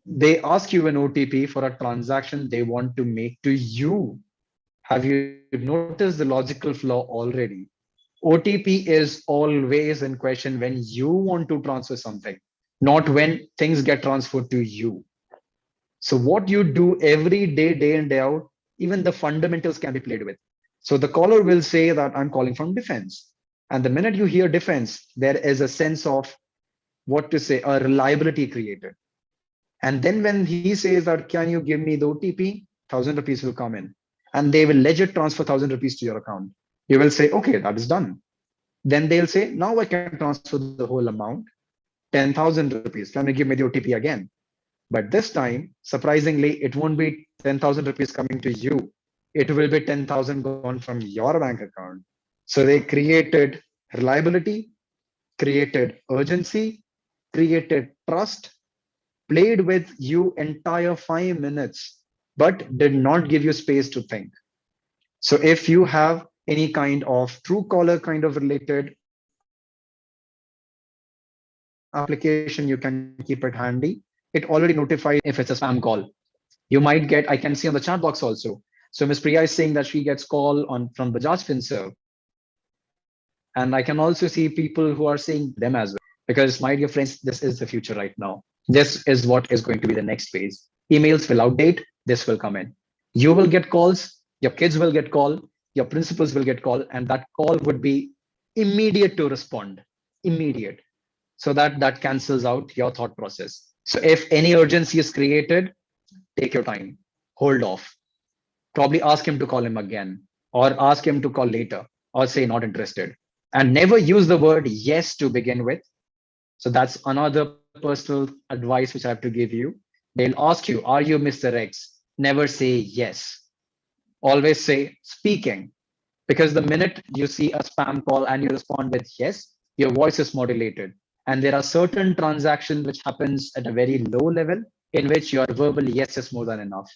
they ask you an OTP for a transaction they want to make to you. Have you noticed the logical flaw already? OTP is always in question when you want to transfer something, not when things get transferred to you. So what you do every day, day in, day out, even the fundamentals can be played with. So the caller will say that I'm calling from defense. And the minute you hear defense, there is a sense of what to say, a reliability created. And then when he says that, can you give me the OTP? 1,000 rupees will come in and they will legit transfer 1,000 rupees to your account. You will say, okay, that is done. Then they'll say, now I can transfer the whole amount, 10,000 rupees. Can you give me the OTP again? But this time, surprisingly, it won't be 10,000 rupees coming to you. It will be 10,000 gone from your bank account. So they created reliability, created urgency, created trust, played with you entire 5 minutes, but did not give you space to think. So if you have any kind of Truecaller kind of related application, you can keep it handy. It already notifies if it's a spam call. You might get, I can see on the chat box also. So Ms. Priya is saying that she gets call on from Bajaj FinServ. And I can also see people who are saying them as well. Because my dear friends, this is the future right now. This is what is going to be the next phase. Emails will outdate, this will come in. You will get calls, your kids will get call, your principals will get call, and that call would be immediate to respond, immediate. So that cancels out your thought process. So if any urgency is created, take your time, hold off. Probably ask him to call him again, or ask him to call later, or say not interested. And never use the word yes to begin with. So that's another personal advice which I have to give you. They'll ask you, are you Mr. X? Never say yes. Always say speaking. Because the minute you see a spam call and you respond with yes, your voice is modulated. And there are certain transactions which happens at a very low level in which your verbal yes is more than enough.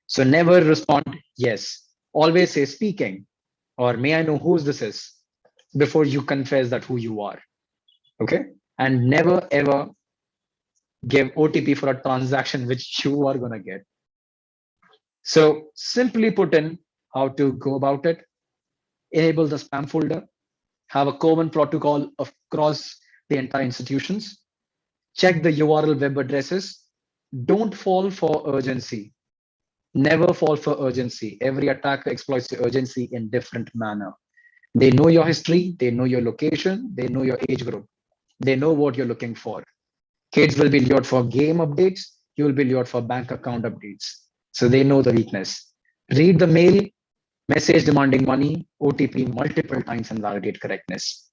So never respond yes. Always say speaking, or may I know who this is, before you confess that who you are. Okay? And never ever give OTP for a transaction which you are gonna get. So simply put in how to go about it. Enable the spam folder, have a common protocol across the entire institutions, check the URL web addresses, don't fall for urgency. Never fall for urgency. Every attacker exploits the urgency in different manner. They know your history, they know your location, they know your age group. They know what you're looking for. Kids will be lured for game updates, you will be lured for bank account updates. So they know the weakness. Read the mail, message demanding money, OTP multiple times and validate correctness.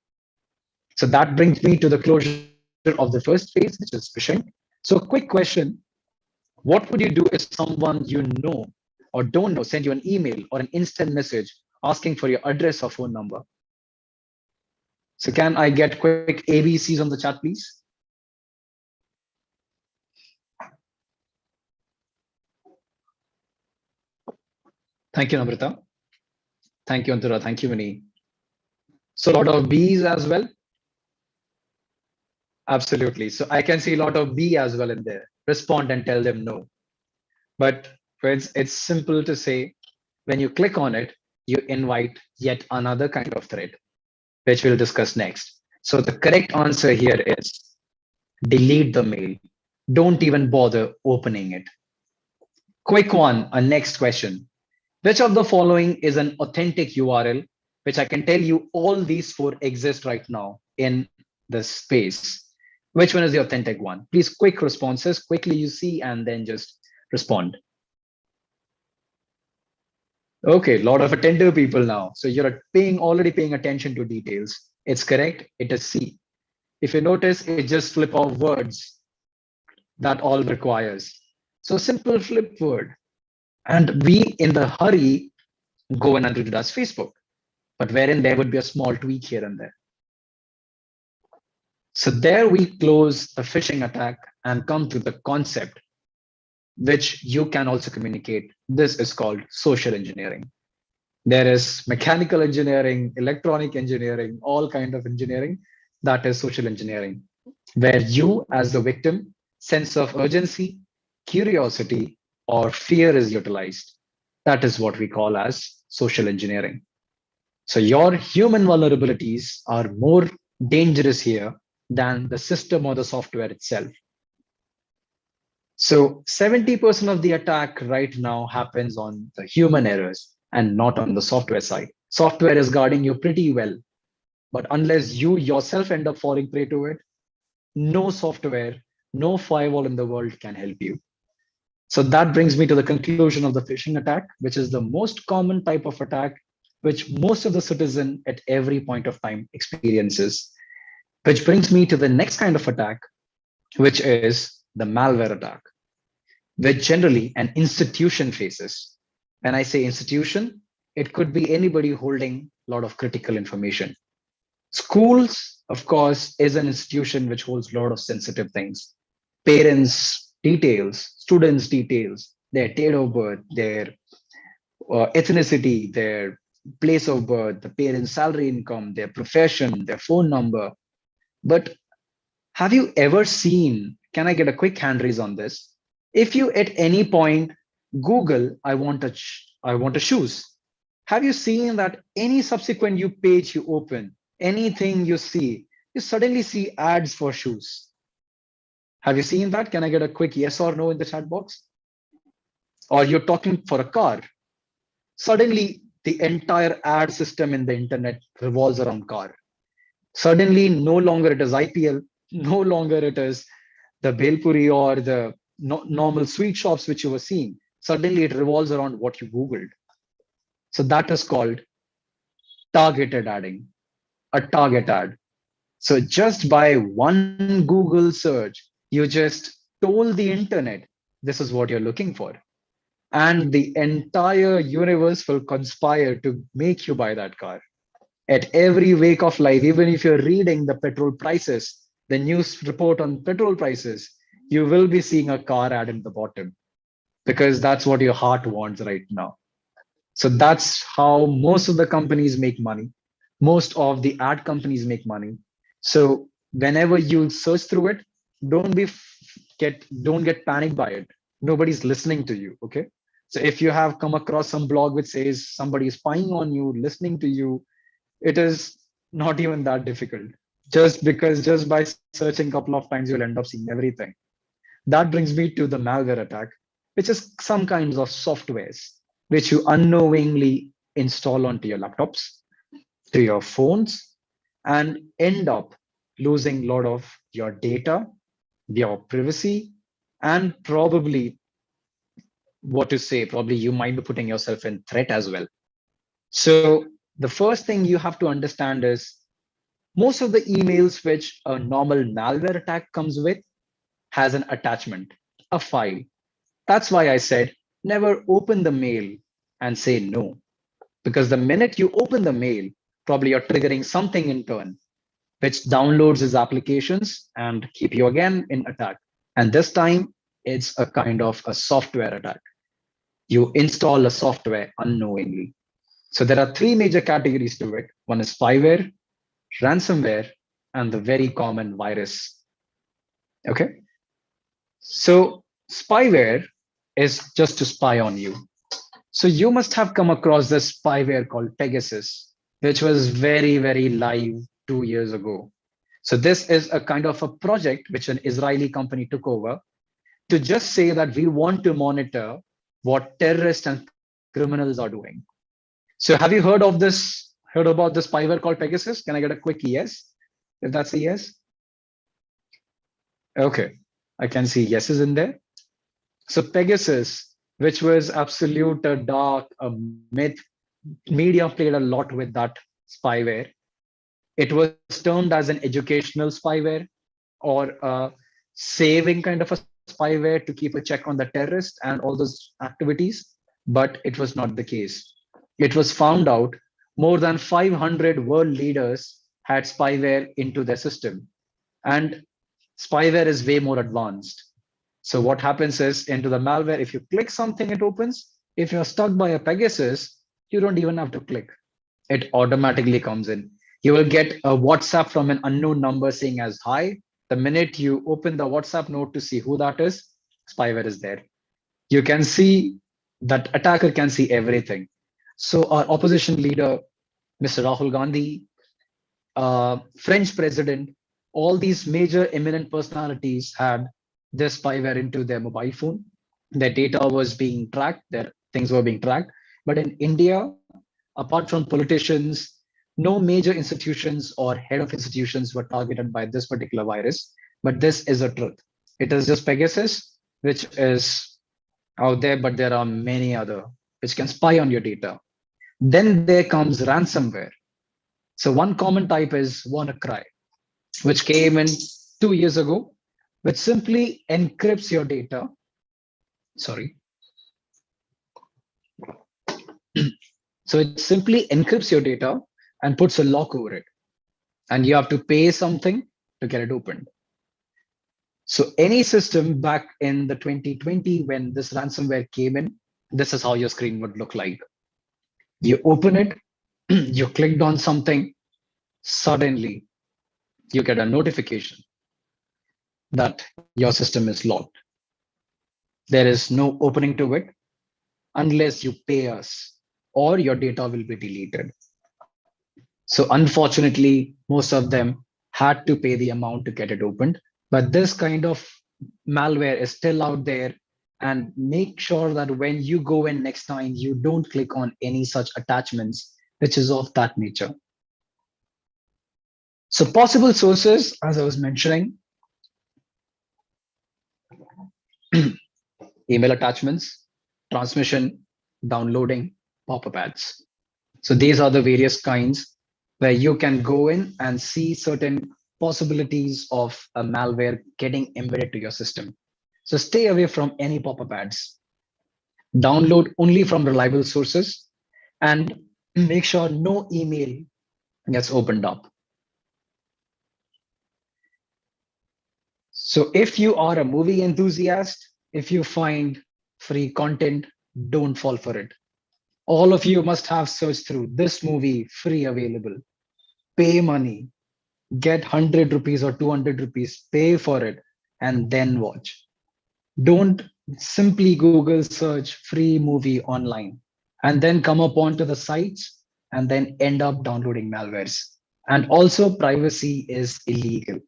So that brings me to the closure of the first phase, which is phishing. So quick question, what would you do if someone you know or don't know send you an email or an instant message asking for your address or phone number? So can I get quick ABCs on the chat, please? Thank you, Namrita. Thank you, Antara. Thank you, Vinny. So a lot of B's as well. Absolutely. So I can see a lot of B as well in there. Respond and tell them no. But it's simple to say, when you click on it, you invite yet another kind of threat, which we'll discuss next. So the correct answer here is delete the mail. Don't even bother opening it. Quick one, a next question. Which of the following is an authentic URL, which I can tell you all these four exist right now in the space? Which one is the authentic one? Please quick responses, quickly you see, and then just respond. Okay, a lot of attentive people now. So you're already paying attention to details. It's correct, it is C. If you notice, it just flip off words. That all requires. So simple flip word. And we in the hurry go and until it as Facebook, but wherein there would be a small tweak here and there. So there we close the phishing attack and come to the concept, which you can also communicate. This is called social engineering. There is mechanical engineering, electronic engineering, all kind of engineering. That is social engineering, where you as the victim, sense of urgency, curiosity, or fear is utilized. That is what we call as social engineering. So your human vulnerabilities are more dangerous here than the system or the software itself. So 70% of the attack right now happens on the human errors and not on the software side. Software is guarding you pretty well, but unless you yourself end up falling prey to it, no software, no firewall in the world can help you. So that brings me to the conclusion of the phishing attack, which is the most common type of attack, which most of the citizen at every point of time experiences. Which brings me to the next kind of attack, which is the malware attack, which generally an institution faces. When I say institution, it could be anybody holding a lot of critical information. Schools, of course, is an institution which holds a lot of sensitive things. Parents' details, students' details, their date of birth, their ethnicity, their place of birth, the parents' salary income, their profession, their phone number. But have you ever seen, can I get a quick hand raise on this? If you at any point Google, I want a shoes, have you seen that any subsequent page you open, anything you see, you suddenly see ads for shoes? Have you seen that? Can I get a quick yes or no in the chat box? Or you're talking for a car. Suddenly, the entire ad system in the internet revolves around car. Suddenly, no longer it is IPL, no longer it is the Belpuri or the normal sweet shops which you were seeing. Suddenly, it revolves around what you Googled. So that is called targeted adding, a target ad. So just by one Google search, you just told the internet, this is what you're looking for. And the entire universe will conspire to make you buy that car. At every wake of life, even if you're reading the petrol prices, the news report on petrol prices, you will be seeing a car ad in the bottom because that's what your heart wants right now. So that's how most of the companies make money. Most of the ad companies make money. So whenever you search through it, don't get panicked by it. Nobody's listening to you. Okay. So if you have come across some blog which says somebody is spying on you, listening to you, it is not even that difficult. Just by searching a couple of times, you'll end up seeing everything. That brings me to the malware attack, which is some kinds of softwares which you unknowingly install onto your laptops, to your phones, and end up losing a lot of your data, your privacy, and probably probably you might be putting yourself in threat as well. So the first thing you have to understand is most of the emails which a normal malware attack comes with has an attachment, a file. That's why I said never open the mail and say no. Because the minute you open the mail, probably you're triggering something in turn, which downloads its applications and keep you again in attack. And this time it's a kind of a software attack. You install a software unknowingly. So there are three major categories to it. One is spyware, ransomware, and the very common virus. Okay. So spyware is just to spy on you. So you must have come across this spyware called Pegasus, which was very, very live 2 years ago. So this is a kind of a project which an Israeli company took over to just say that we want to monitor what terrorists and criminals are doing. So have you heard about this spyware called Pegasus? Can I get a quick yes? If that's a yes. Okay, I can see yeses in there. So Pegasus, which was absolute dark, a myth, media played a lot with that spyware. It was termed as an educational spyware or a saving kind of a spyware to keep a check on the terrorists and all those activities, but it was not the case. It was found out more than 500 world leaders had spyware into their system. And spyware is way more advanced. So what happens is into the malware, if you click something, it opens. If you're stuck by a Pegasus, you don't even have to click. It automatically comes in. You will get a WhatsApp from an unknown number saying as hi. The minute you open the WhatsApp note to see who that is, spyware is there. You can see that attacker can see everything. So our opposition leader, Mr. Rahul Gandhi, French president, all these major eminent personalities had this spyware into their mobile phone. Their data was being tracked, their things were being tracked. But in India, apart from politicians, no major institutions or head of institutions were targeted by this particular virus. But this is a truth. It is just Pegasus, which is out there, but there are many other which can spy on your data. Then there comes ransomware. So one common type is WannaCry, which came in 2 years ago, which simply encrypts your data. Sorry. So it simply encrypts your data and puts a lock over it. And you have to pay something to get it opened. So any system back in the 2020, when this ransomware came in, this is how your screen would look like. You open it, you clicked on something, suddenly you get a notification that your system is locked. There is no opening to it unless you pay us, or your data will be deleted. So unfortunately, most of them had to pay the amount to get it opened. But this kind of malware is still out there, and make sure that when you go in next time, you don't click on any such attachments which is of that nature. So possible sources, as I was mentioning, email attachments, transmission, downloading, pop-up ads. So these are the various kinds where you can go in and see certain possibilities of a malware getting embedded to your system. So stay away from any pop-up ads. Download only from reliable sources and make sure no email gets opened up. So if you are a movie enthusiast, if you find free content, don't fall for it. All of you must have searched through this movie, free available. Pay money, get 100 rupees or 200 rupees, pay for it, and then watch. Don't simply Google search free movie online and then come up onto the sites and then end up downloading malwares. And also privacy is illegal.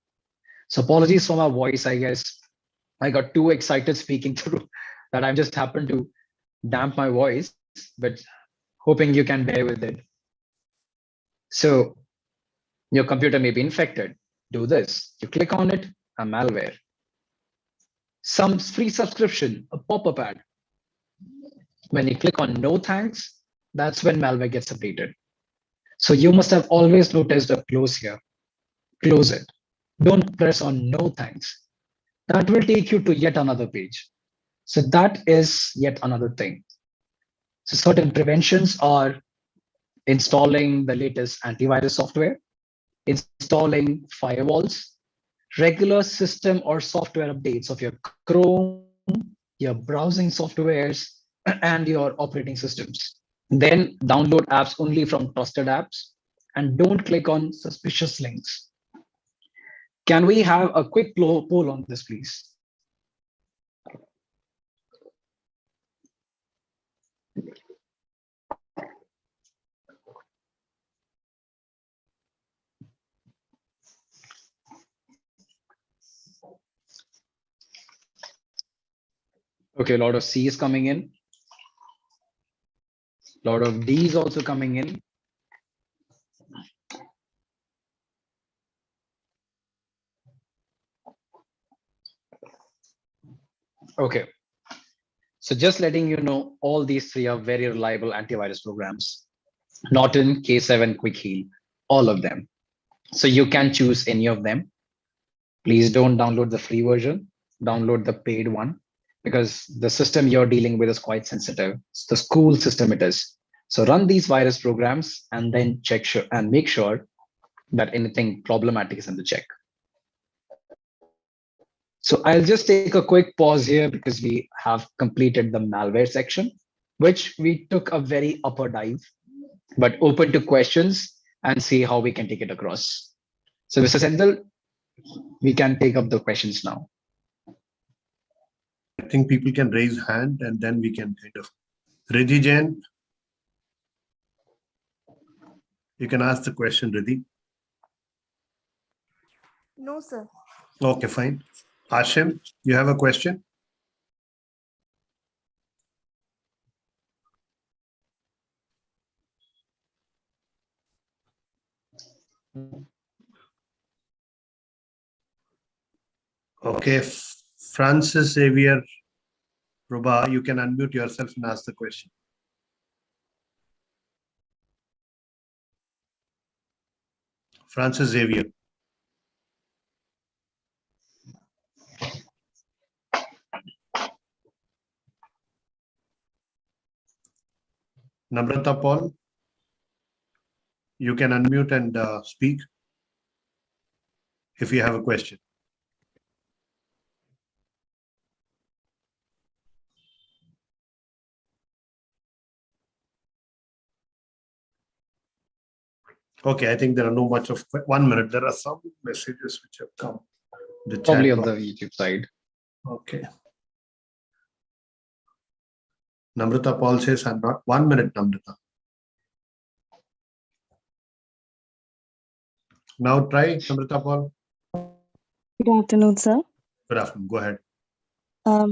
So apologies for my voice, I guess. I got too excited speaking through that I just happened to damp my voice, but hoping you can bear with it. So your computer may be infected. Do this. You click on it, a malware. Some free subscription, a pop-up ad. When you click on no thanks, that's when malware gets updated. So you must have always noticed a close here. Close it. Don't press on no thanks. That will take you to yet another page. So that is yet another thing. So certain preventions are installing the latest antivirus software, installing firewalls, regular system or software updates of your Chrome, your browsing softwares, and your operating systems. Then download apps only from trusted apps and don't click on suspicious links. Can we have a quick poll on this, please? Okay, a lot of C's coming in. A lot of D's also coming in. Okay. So just letting you know, all these three are very reliable antivirus programs. Norton, K7, Quick Heal, all of them. So you can choose any of them. Please don't download the free version, download the paid one, because the system you're dealing with is quite sensitive. It's the school system it is. So run these virus programs and then check and make sure that anything problematic is in the check. So I'll just take a quick pause here because we have completed the malware section, which we took a very upper dive, but open to questions and see how we can take it across. So Mr. Sendal, we can take up the questions now. I think people can raise hand and then we can kind of. Riddhi Jain, you can ask the question, Riddhi. No, sir. Okay, fine. Hashim, you have a question? Okay, Francis Xavier Ruba, you can unmute yourself and ask the question. Francis Xavier. Namrata Paul, you can unmute and speak if you have a question. Okay, I think there are no much of 1 minute. There are some messages which have come. The Probably chat on the box. YouTube side. Okay. Namrata Paul says, I'm not. 1 minute, Namrata. Now try, Namrata Paul. Good afternoon, sir. Good afternoon. Go ahead.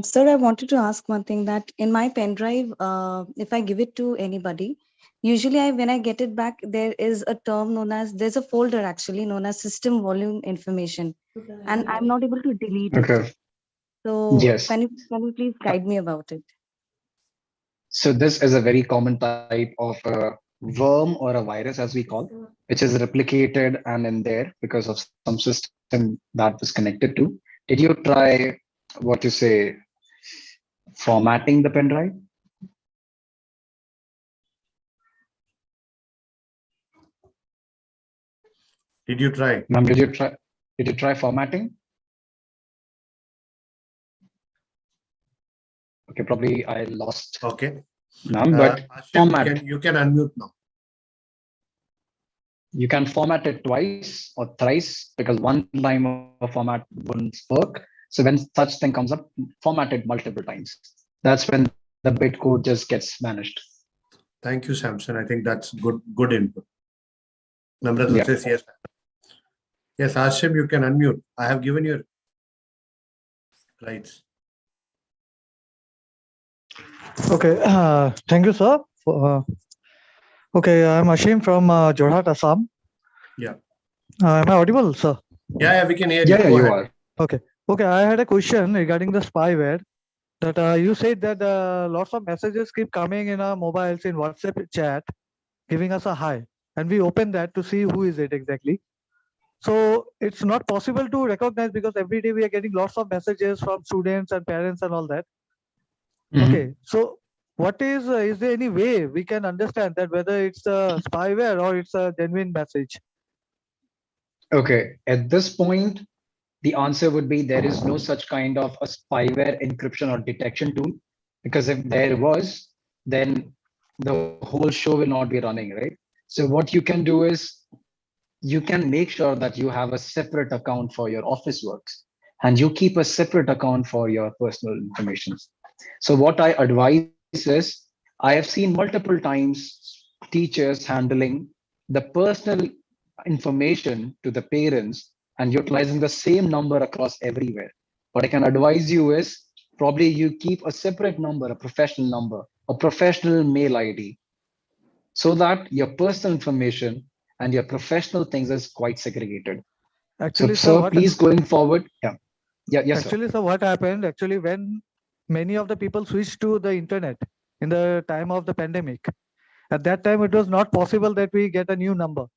Sir, I wanted to ask one thing that in my pen drive, if I give it to anybody, usually when I get it back, there is a term known as, there's a folder actually known as system volume information, and I'm not able to delete it. Okay. So Yes. can you please guide me about it? So this is a very common type of a worm or a virus, as we call, which is replicated and in there because of some system that was connected to. Did you try what you say, formatting the pen drive? Did you try? Ma'am, did you try formatting? Okay, probably I lost. Okay. Ma'am, but Ashim, format. you can unmute now. You can format it twice or thrice because one time of format wouldn't work. So when such thing comes up, format it multiple times. That's when the bit code just gets vanished. Thank you, Samson. I think that's good input. Namrata says yes. Yes, Ashim, you can unmute. I have given you rights. Okay, thank you, sir. Okay, I'm Ashim from Jorhat, Assam. Yeah. Am I audible, sir? Yeah, we can hear you. Yeah, Go you ahead. Okay. Okay, I had a question regarding the spyware. That you said that lots of messages keep coming in our mobiles in WhatsApp chat, giving us a hi, and we open that to see who is it exactly. So it's not possible to recognize because every day we are getting lots of messages from students and parents and all that. Okay, so what is there any way we can understand that whether it's a spyware or it's a genuine message? Okay, at this point, the answer would be there is no such kind of a spyware encryption or detection tool, because if there was, then the whole show will not be running, right? So what you can do is you can make sure that you have a separate account for your office works and you keep a separate account for your personal information. So what I advise is I have seen multiple times teachers handling the personal information to the parents and utilizing the same number across everywhere. What I can advise you is probably you keep a separate number, a professional mail ID, so that your personal information and your professional things is quite segregated. Actually, So please going forward. Yes, actually, sir, what happened actually when many of the people switched to the internet in the time of the pandemic, at that time it was not possible that we get a new number.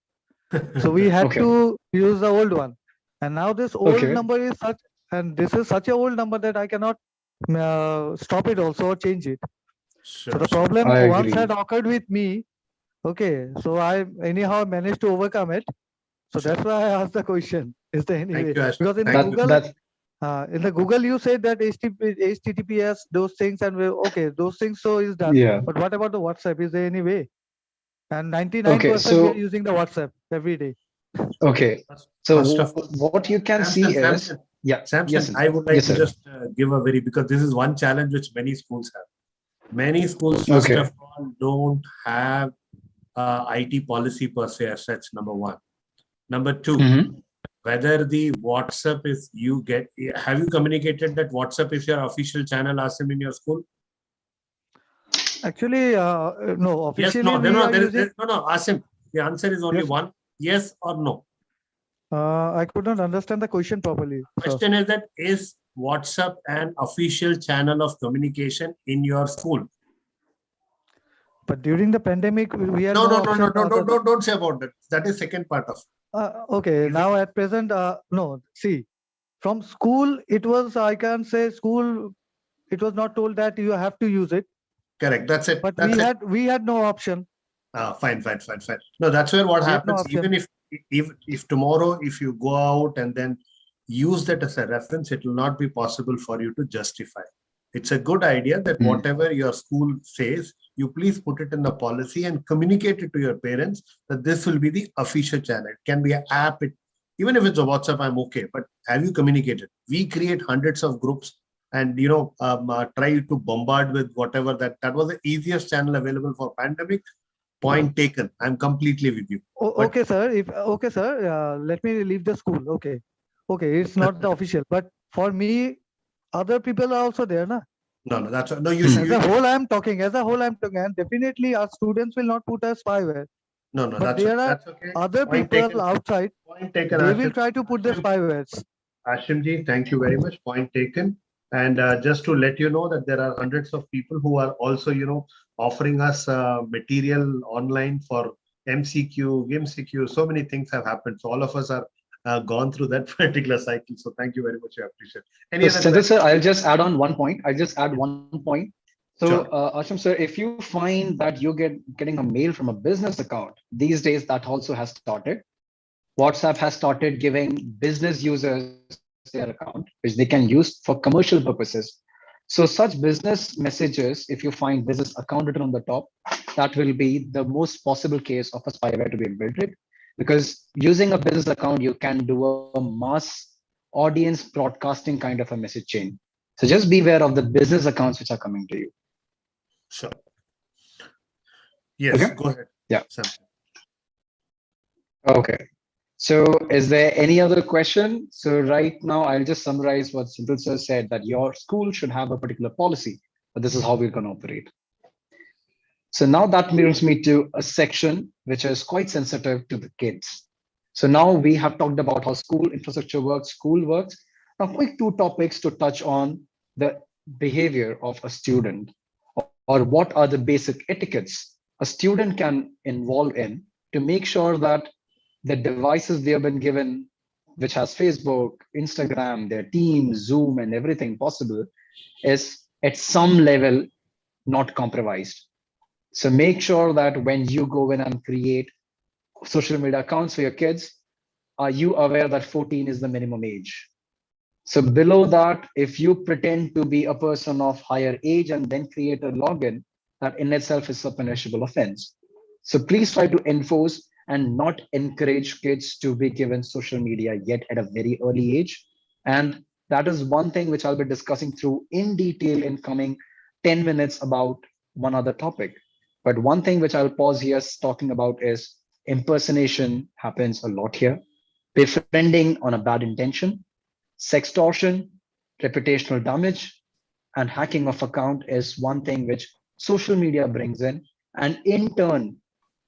So we had to use the old one. And now this old number is such, and this is such a old number that I cannot stop it also or change it. Sure, so the problem once had occurred with me. Okay, so I anyhow managed to overcome it. So that's why I asked the question. Is there any way? Thank you, Ashim. Because in Thank Google, you. In the Google, you say that HTTPS, those things, and okay, those things. So is done. Yeah. But what about the WhatsApp? Is there any way? And 99% Okay. we are So using the WhatsApp every day. okay. First So of all, what you can see is yeah. Samson, Yes. I would like Yes, to sir. just give a because this is one challenge which many schools have. Many schools, first Okay. of all, don't have IT policy per se as such, number one. Number two, Mhm. whether the WhatsApp is have you communicated that WhatsApp is your official channel, Asim, in your school? Actually, no. Yes, Officially, no, we are there is, using. no, Asim. The answer is only Yes. one: yes or no. I could not understand the question properly. So, Question is that is WhatsApp an official channel of communication in your school? but during the pandemic, we had No, no no, no, no, option. no, don't say about that. That is second part of. Okay, Is now at present, no. See, from school, it was. I can say school. It was not told that you have to use it, Correct. That's it. but That's it. we had no option. Fine. No, that's where what We had no happens. option. Even if tomorrow, if you go out and then use that as a reference, it will not be possible for you to justify. It's a good idea that whatever your school says, you please put it in the policy and communicate it to your parents that this will be the official channel. It can be an app. Even if it's a WhatsApp, I'm okay. But have you communicated? We create hundreds of groups and try to bombard with whatever that was the easiest channel available for pandemic. Point taken. I'm completely with you. Okay, sir. Okay, sir. Let me leave the school. Okay, it's not the official, but for me, other people are also there, na? No, that's no. You As should. a whole, I'm talking. As a whole, I'm talking, and definitely our students will not put a spyware. No, But there are okay. other Point people taken. outside. Point taken. They will try to put the spywares. Ashimji, thank you very much. Point taken. And just to let you know that there are hundreds of people who are also, offering us material online for MCQ, GIMCQ. So many things have happened. So all of us are gone through that particular cycle. So thank you very much. I appreciate it. Any other So, sir, questions? I'll just add on one point. I'll just add one point. So, Sure. Asham, sir, if you find that you're getting a mail from a business account, these days that also has started. WhatsApp has started giving business users their account, which they can use for commercial purposes. So such business messages, if you find business account written on the top, that will be the most possible case of a spyware to be infiltrated. Because using a business account, you can do a mass audience broadcasting kind of a message chain. So just beware of the business accounts which are coming to you. Sure. Yes, Okay. go ahead. Yeah. Sam. Okay. So is there any other question? So right now, I'll just summarize what Simple Sir said, that your school should have a particular policy, but this is how we're going to operate. So now that brings me to a section which is quite sensitive to the kids. So now we have talked about how school infrastructure works, school works. Now quick two topics to touch on: the behavior of a student, or what are the basic etiquettes a student can involve in to make sure that the devices they have been given, which has Facebook, Instagram, their Teams, Zoom, and everything possible, is at some level not compromised. So make sure that when you go in and create social media accounts for your kids, are you aware that 14 is the minimum age? So below that, if you pretend to be a person of higher age and then create a login, that in itself is a punishable offense. So please try to enforce and not encourage kids to be given social media yet at a very early age. And that is one thing which I'll be discussing through in detail in coming 10 minutes about one other topic. But one thing which I'll pause here talking about is impersonation happens a lot here. Befriending on a bad intention, sextortion, reputational damage, and hacking of account is one thing which social media brings in, and in turn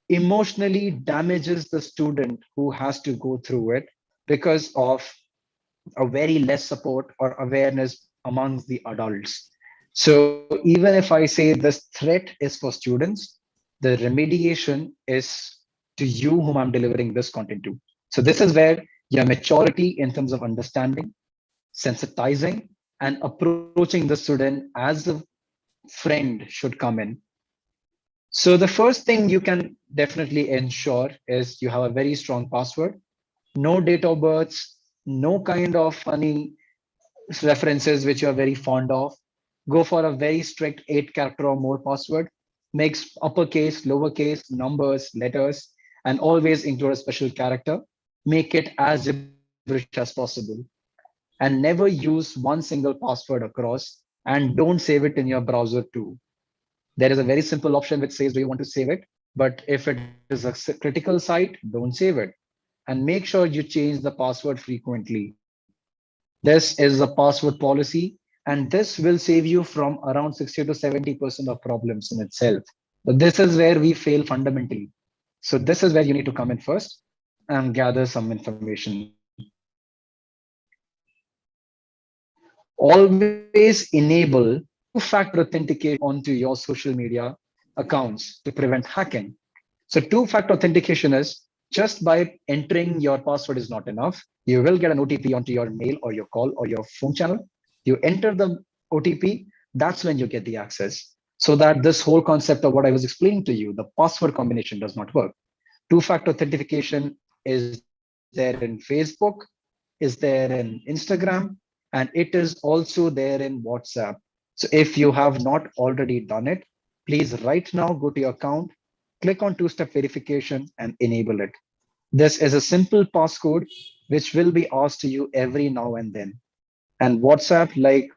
emotionally damages the student who has to go through it because of a very less support or awareness amongst the adults. So even if I say this threat is for students, the remediation is to you whom I'm delivering this content to. So this is where your maturity in terms of understanding, sensitizing, and approaching the student as a friend should come in. So the first thing you can definitely ensure is you have a very strong password, no date of births, no kind of funny references which you're very fond of. Go for a very strict 8-character or more password. Mix uppercase, lowercase, numbers, letters, and always include a special character. Make it as gibberish as possible. And never use one single password across, and don't save it in your browser too. There is a very simple option which says, do you want to save it? But if it is a critical site, don't save it. And make sure you change the password frequently. This is a password policy, and this will save you from around 60 to 70% of problems in itself. But this is where we fail fundamentally. So this is where you need to come in first and gather some information. Always enable two-factor authentication onto your social media accounts to prevent hacking. So two-factor authentication is just by entering your password is not enough. You will get an OTP onto your mail or your call or your phone channel. You enter the OTP, that's when you get the access. So that this whole concept of what I was explaining to you, the password combination does not work. Two-factor authentication is there in Facebook, is there in Instagram, and it is also there in WhatsApp. So if you have not already done it, please right now go to your account, click on two-step verification and enable it. This is a simple passcode which will be asked to you every now and then. And WhatsApp, like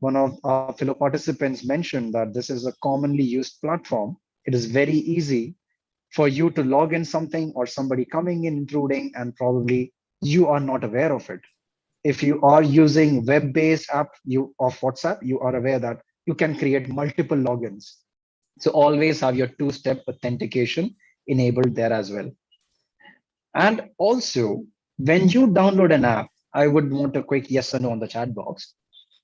one of our fellow participants mentioned, that this is a commonly used platform. It is very easy for you to log in something or somebody coming in intruding, and probably you are not aware of it. If you are using web-based app of WhatsApp, you are aware that you can create multiple logins. So always have your two-step authentication enabled there as well. And also, when you download an app, I would want a quick yes or no on the chat box.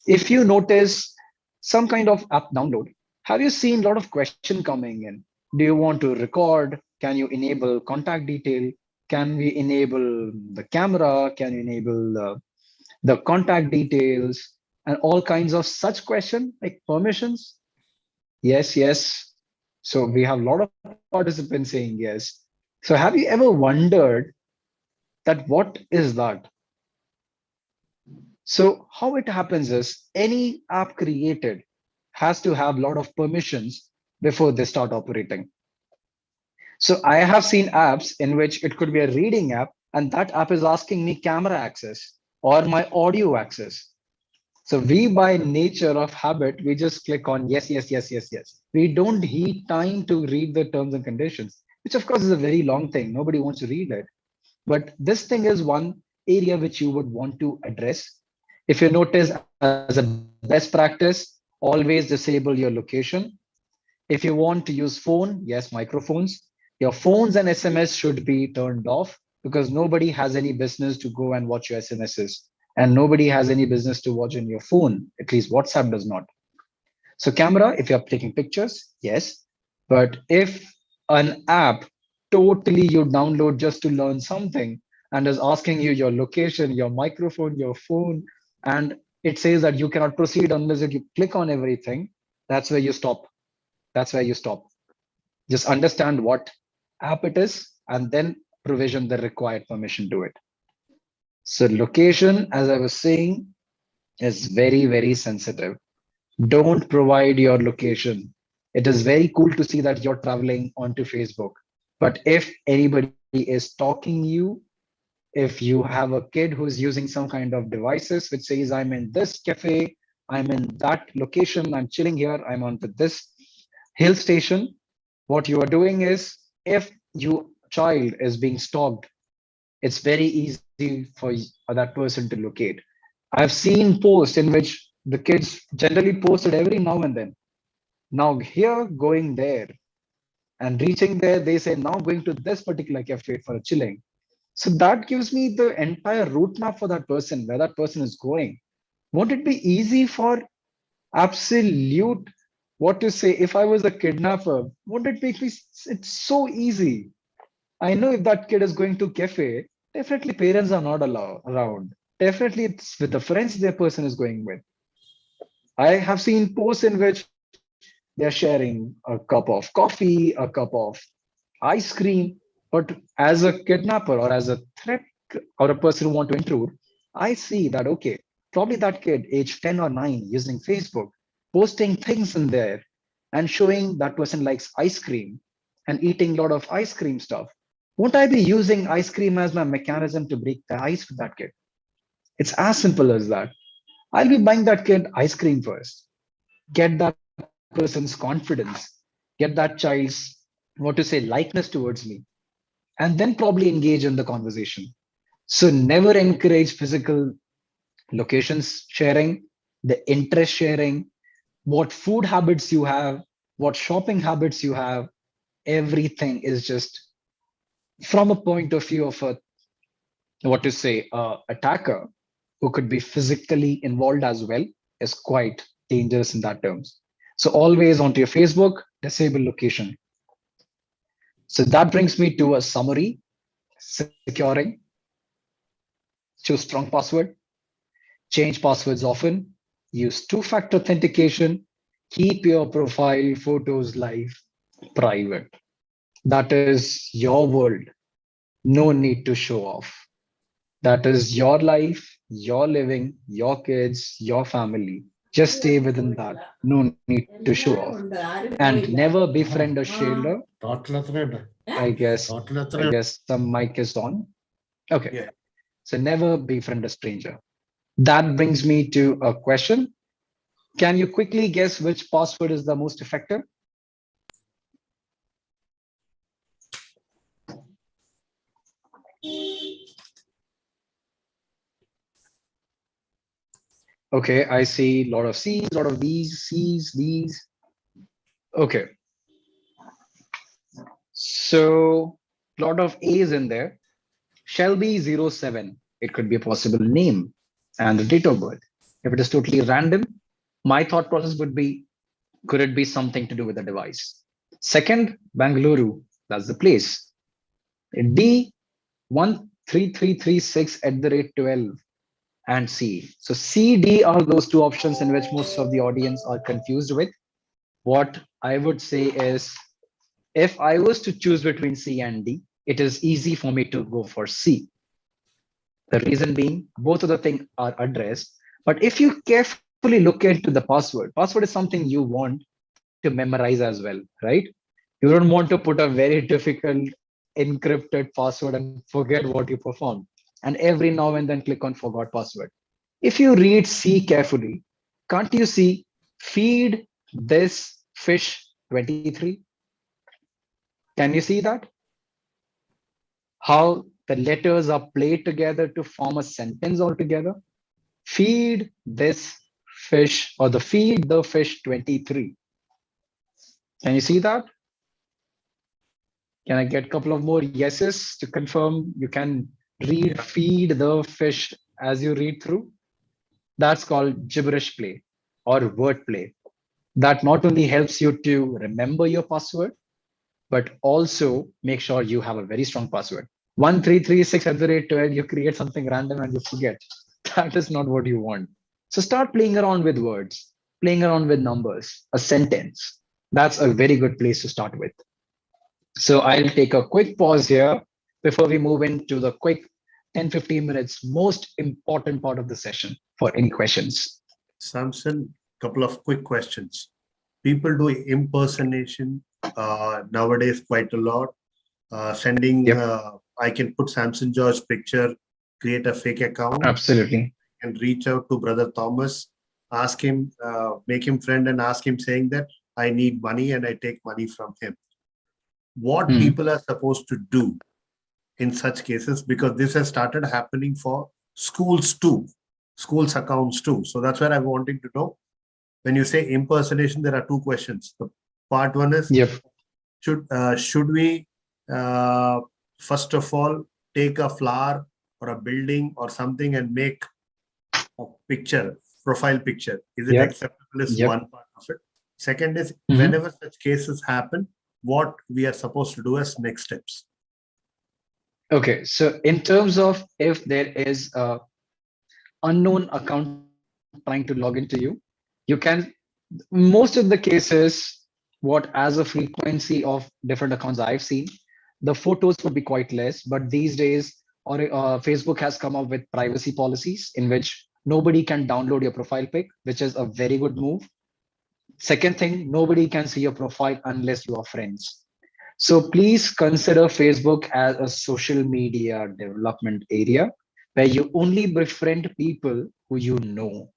If you notice some kind of app download, have you seen a lot of question coming in? Do you want to record? Can you enable contact detail? Can we enable the camera? Can you enable the contact details? And all kinds of such question like permissions? Yes, yes. So we have a lot of participants saying yes. So have you ever wondered that what is that? So how it happens is any app created has to have a lot of permissions before they start operating. So I have seen apps in which it could be a reading app, and that app is asking me camera access or my audio access. So we, by nature of habit, we just click on yes, yes, yes, yes, yes. We don't heed time to read the terms and conditions, which of course is a very long thing. Nobody wants to read it. But this thing is one area which you would want to address. If you notice, as a best practice, always disable your location. If you want to use phone, yes, microphones. Your phones and SMS should be turned off, because nobody has any business to go and watch your SMSs. And nobody has any business to watch on your phone. At least WhatsApp does not. So camera, if you're taking pictures, yes. But if an app totally you download just to learn something and is asking you your location, your microphone, your phone, and it says that you cannot proceed unless you click on everything, that's where you stop. That's where you stop. Just understand what app it is and then provision the required permission to it. So location, as I was saying, is very, very sensitive. Don't provide your location. It is very cool to see that you're traveling onto Facebook. But if anybody is stalking you, if you have a kid who's using some kind of devices which says, I'm in this cafe, I'm in that location, I'm chilling here, I'm on this hill station, what you are doing is, if your child is being stalked, it's very easy for that person to locate. I've seen posts in which the kids generally posted every now and then. Now here, going there, and reaching there, they say now going to this particular cafe for a chilling. So that gives me the entire route map for that person, where that person is going. Won't it be easy for absolute, what to say, if I was a kidnapper, won't it make me, it's so easy. I know if that kid is going to cafe, definitely parents are not around. Definitely it's with the friends their person is going with. I have seen posts in which they're sharing a cup of coffee, a cup of ice cream, but as a kidnapper or as a threat or a person who want to intrude, I see that, okay, Probably that kid, age 10 or 9, using Facebook, posting things in there and showing that person likes ice cream and eating a lot of ice cream stuff. Won't I be using ice cream as my mechanism to break the ice with that kid? It's as simple as that. I'll be buying that kid ice cream first, get that person's confidence, get that child's, likeness towards me, and then probably engage in the conversation. So never encourage physical locations sharing, the interest sharing, what food habits you have, what shopping habits you have. Everything is just from a point of view of a attacker who could be physically involved as well is quite dangerous in that terms. So always onto your Facebook, disable location. So that brings me to a summary. Securing, choose strong password, change passwords often, use two-factor authentication, keep your profile photos live, private. That is your world. No need to show off. That is your life, your living, your kids, your family. Just stay within that. No need to show off. And never befriend a sharer. I guess some mic is on. Okay. Yeah. So never befriend a stranger. That brings me to a question. Can you quickly guess which password is the most effective? Okay, I see a lot of C's, a lot of B's, C's, D's. Okay. So a lot of A's in there. Shelby07. It could be a possible name and the date of birth. If it is totally random, my thought process would be, could it be something to do with the device? Second, Bangalore, that's the place. D, 13336 @ 12 and C. So C, D are those two options in which most of the audience are confused with. What I would say is, if I was to choose between C and D, it is easy for me to go for C. The reason being, both of the things are addressed. But if you carefully look into the password is something you want to memorize as well, right? You don't want to put a very difficult encrypted password and forget what you performed. And every now and then click on forgot password. If you read C carefully, can't you see feed this fish 23? Can you see that? How the letters are played together to form a sentence altogether? Feed this fish, or the feed the fish 23. Can you see that? Can I get a couple of more yeses to confirm you can read feed the fish as you read through? That's called gibberish play or word play. That not only helps you to remember your password, but also make sure you have a very strong password. 1336 @ 12, you create something random and you forget. That is not what you want. So start playing around with words, playing around with numbers, a sentence. That's a very good place to start with. So I'll take a quick pause here before we move into the quick 10-15 minutes most important part of the session for any questions. Samson, couple of quick questions. People do impersonation nowadays quite a lot. Sending, I can put Samson George picture, create a fake account. Absolutely. And reach out to Brother Thomas, ask him, make him friend and ask him saying that I need money and I take money from him. What people are supposed to do in such cases, because this has started happening for schools too, schools accounts too. So that's where I'm wanting to know. When you say impersonation, there are two questions. The part one is, should we first of all take a flower or a building or something and make a picture, profile picture? Is it acceptable? Is one part of it. Second is, whenever such cases happen, what we are supposed to do as next steps. Okay, so in terms of if there is a unknown account trying to log into you, you can, most of the cases, what as a frequency of different accounts I've seen, the photos would be quite less, but these days, Facebook has come up with privacy policies in which nobody can download your profile pic, which is a very good move. Second thing, nobody can see your profile unless you are friends. So please consider Facebook as a social media development area where you only befriend people who you know.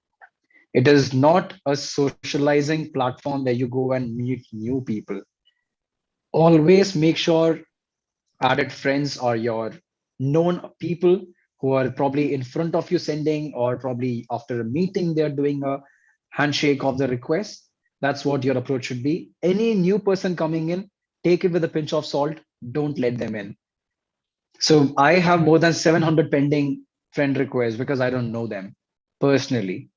It is not a socializing platform where you go and meet new people. Always make sure added friends are your known people who are probably in front of you sending, or probably after a meeting they're doing a handshake of the request. That's what your approach should be. Any new person coming in, take it with a pinch of salt. Don't let them in. So I have more than 700 pending friend requests because I don't know them personally.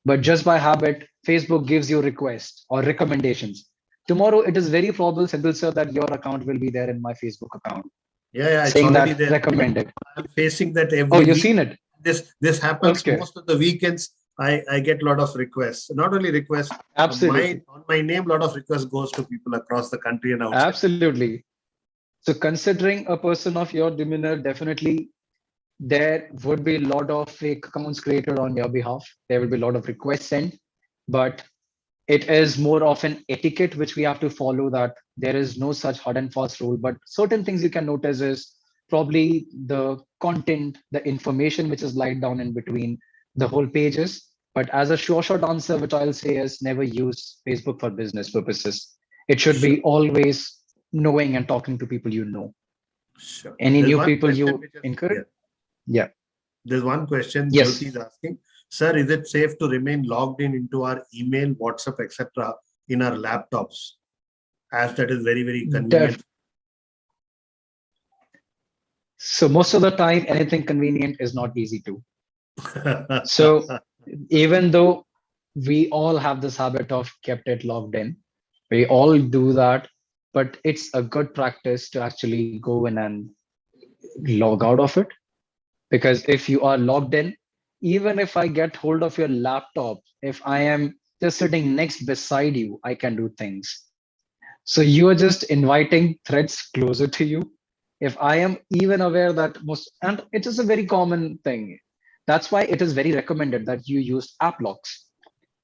But just by habit, Facebook gives you requests or recommendations. Tomorrow, it is very probable, Senthil sir, that your account will be there in my Facebook account. Yeah, it's Saying already that there. recommended. I'm facing that every Oh, you've week. seen it? This happens Okay. most of the weekends. I get a lot of requests. Not only requests, Absolutely. on my name, a lot of requests goes to people across the country and outside. Absolutely. So considering a person of your demeanor, definitely there would be a lot of fake accounts created on your behalf. There will be a lot of requests sent, but it is more of an etiquette which we have to follow, that there is no such hard and fast rule. But certain things you can notice is probably the content, the information which is laid down in between the whole pages. But as a short answer, which I'll say is never use Facebook for business purposes. It should Sure. be always knowing and talking to people you know. Sure. Any There's new one people question you which is encourage? here. Yeah. There's one question Yes. Jyoti is asking. Sir, is it safe to remain logged in into our email, WhatsApp, etc. in our laptops, as that is very, very convenient? So most of the time, anything convenient is not easy to. So even though we all have this habit of kept it logged in, we all do that, but it's a good practice to actually go in and log out of it. Because if you are logged in, even if I get hold of your laptop, if I am just sitting next beside you, I can do things. So you are just inviting threats closer to you. If I am even aware that and it is a very common thing. That's why it is very recommended that you use app locks.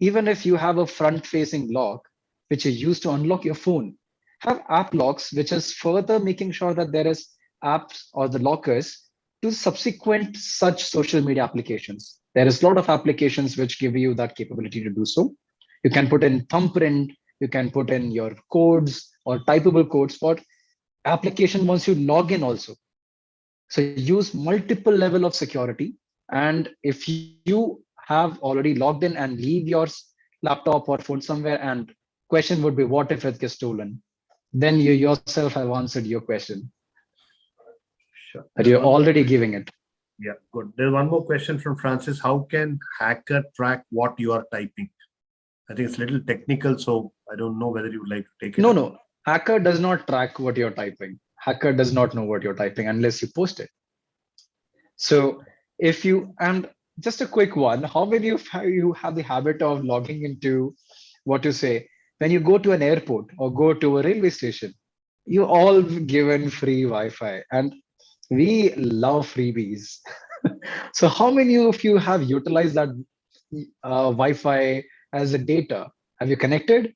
Even if you have a front facing lock, which you use to unlock your phone, have app locks, which is further making sure that there is apps or the lockers to subsequent such social media applications. There is a lot of applications which give you that capability to do so. You can put in thumbprint, you can put in your codes or typable codes for application once you log in also. So use multiple level of security. And if you have already logged in and leave your laptop or phone somewhere, and question would be, what if it gets stolen? Then you yourself have answered your question. Sure. But you're already giving it. Yeah, good. There's one more question from Francis. How can hacker track what you are typing? I think it's a little technical, so I don't know whether you would like to take it. No. Hacker does not track what you're typing. Hacker does not know what you're typing unless you post it. So if you, and just a quick one, how many of you have the habit of logging into, what to say, when you go to an airport or go to a railway station, you all given free Wi-Fi, and we love freebies. So how many of you have utilized that Wi-Fi as a data? Have you connected?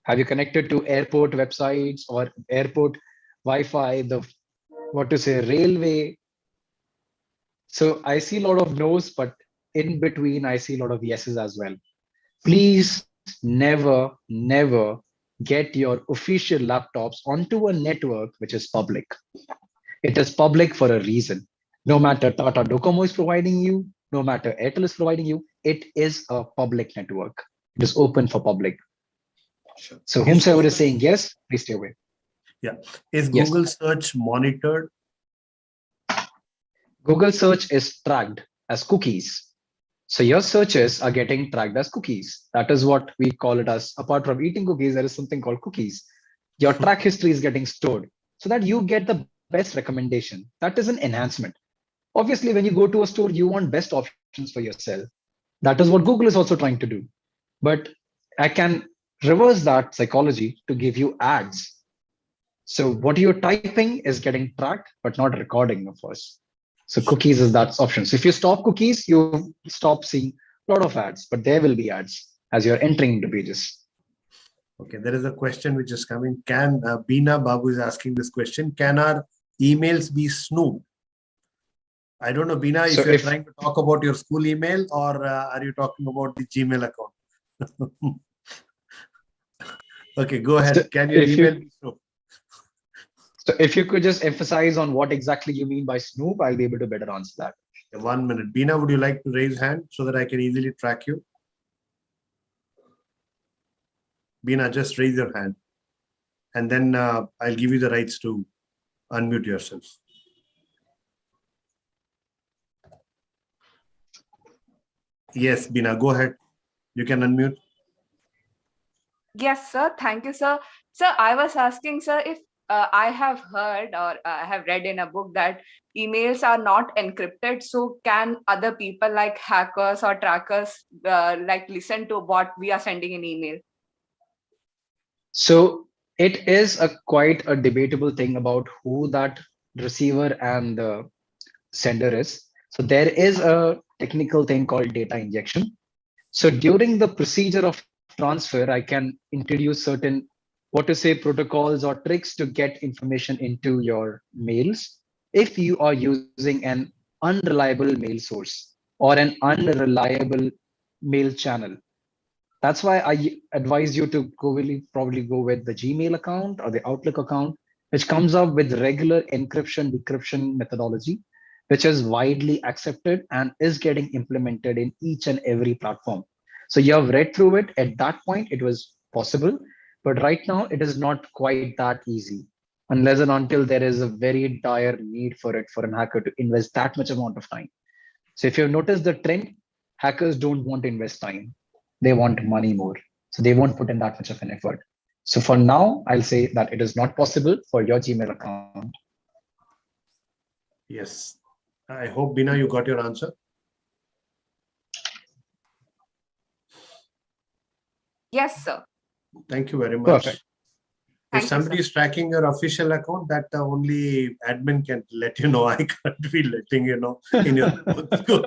Have you connected to airport websites or airport Wi-Fi, the, what to say, railway? So I see a lot of no's, but in between, I see a lot of yeses as well. Please never get your official laptops onto a network which is public. It is public for a reason. No matter Tata Docomo is providing you, no matter Airtel is providing you, it is a public network. It is open for public. Sure. So whomsoever is saying yes, please stay away. Yeah. Is Google search monitored? Google search is tracked as cookies. So your searches are getting tracked as cookies. That is what we call it as, apart from eating cookies, there is something called cookies. Your track history is getting stored so that you get the best recommendation. That is an enhancement. Obviously, when you go to a store, you want best options for yourself. That is what Google is also trying to do. But I can reverse that psychology to give you ads. So what you're typing is getting tracked, but not recording, of course. So cookies is that option. So if you stop cookies, you stop seeing a lot of ads, but there will be ads as you're entering into pages. Okay, there is a question which is coming. Can Beena Babu is asking this question? Can our emails be snooped? I don't know, Beena, So if you're if- trying to talk about your school email or are you talking about the Gmail account? Okay, go ahead. So Can your if email you- be snooped? So if you could just emphasize on what exactly you mean by snoop, I'll be able to better answer that. 1 minute. Beena, would you like to raise hand so that I can easily track you? Beena, just raise your hand. And then I'll give you the rights to unmute yourself. Yes, Beena, go ahead. You can unmute. Yes, sir. Thank you, sir. Sir, I was asking, sir, if I have heard or I have read in a book that emails are not encrypted. So can other people like hackers or trackers like listen to what we are sending in email? So it is a quite a debatable thing about who that receiver and the sender is. So there is a technical thing called data injection. So during the procedure of transfer, I can introduce certain, what to say, protocols or tricks to get information into your mails if you are using an unreliable mail source or an unreliable mail channel. That's why I advise you to probably go with the Gmail account or the Outlook account, which comes up with regular encryption decryption methodology, which is widely accepted and is getting implemented in each and every platform. So you have read through it. At that point, it was possible, but right now it is not quite that easy, unless and until there is a very dire need for it for an hacker to invest that much amount of time. So if you've noticed the trend, hackers don't want to invest time. They want money more. So they won't put in that much of an effort. So for now, I'll say that it is not possible for your Gmail account. Yes. I hope, Beena, you got your answer. Yes, sir. Thank you very much. Perfect. Thank If you, somebody sir. is tracking your official account, that only admin can let you know. I can't be letting you know in your own school.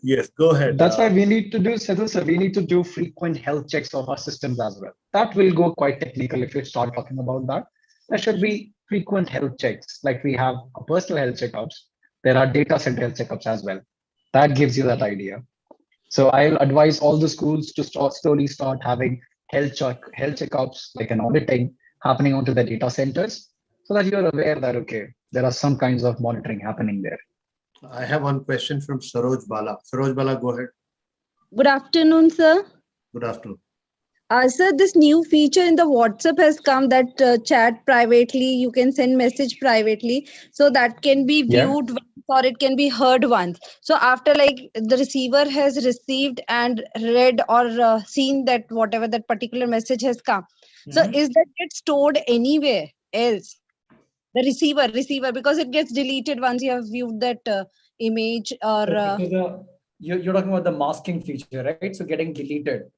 Yes, go ahead. That's why we need to do, Setu sir, we need to do frequent health checks of our systems as well. That will go quite technical if you start talking about that. There should be frequent health checks, like we have personal health checkups. There are data center health checkups as well. That gives you that idea. So I'll advise all the schools to slowly start having health checkups, like an auditing happening onto the data centers, so that you're aware that, okay, there are some kinds of monitoring happening there. I have one question from Saroj Bala. Saroj Bala, go ahead. Good afternoon, sir. Good afternoon. Sir, this new feature in the WhatsApp has come that chat privately, you can send message privately, so that can be viewed once or it can be heard once. So after like the receiver has received and read or seen that whatever that particular message has come. So is that get stored anywhere else? The receiver, because it gets deleted once you have viewed that image or. You're talking about the masking feature, right? So getting deleted.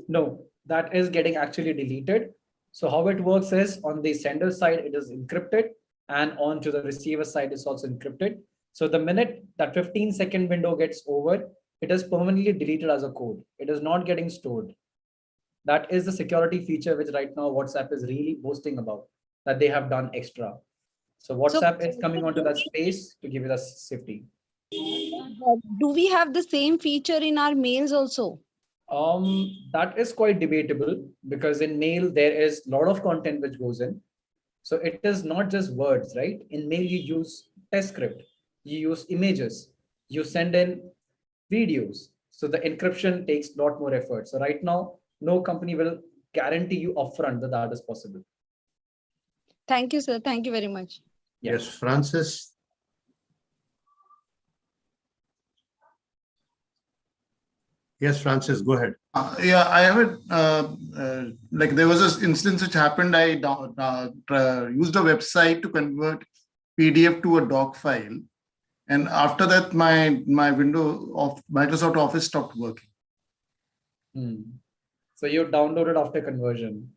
No, that is getting actually deleted. So how it works is on the sender side, it is encrypted, and on to the receiver side is also encrypted. So the minute that 15-second window gets over, it is permanently deleted as a code. It is not getting stored. That is the security feature which right now WhatsApp is really boasting about, that they have done extra. So WhatsApp is coming onto that space to give you the safety. Do we have the same feature in our mails also? That is quite debatable, because in mail there is a lot of content which goes in. So it is not just words, right? In mail you use test script, you use images, you send in videos. So the encryption takes a lot more effort. So right now, no company will guarantee you upfront that that is possible. Thank you, sir. Thank you very much. Yeah. Yes, Francis. Yes, Francis, go ahead. Yeah, I have it. Like there was this instance which happened. I used a website to convert PDF to a doc file, and after that, my window of Microsoft Office stopped working. So you downloaded after conversion.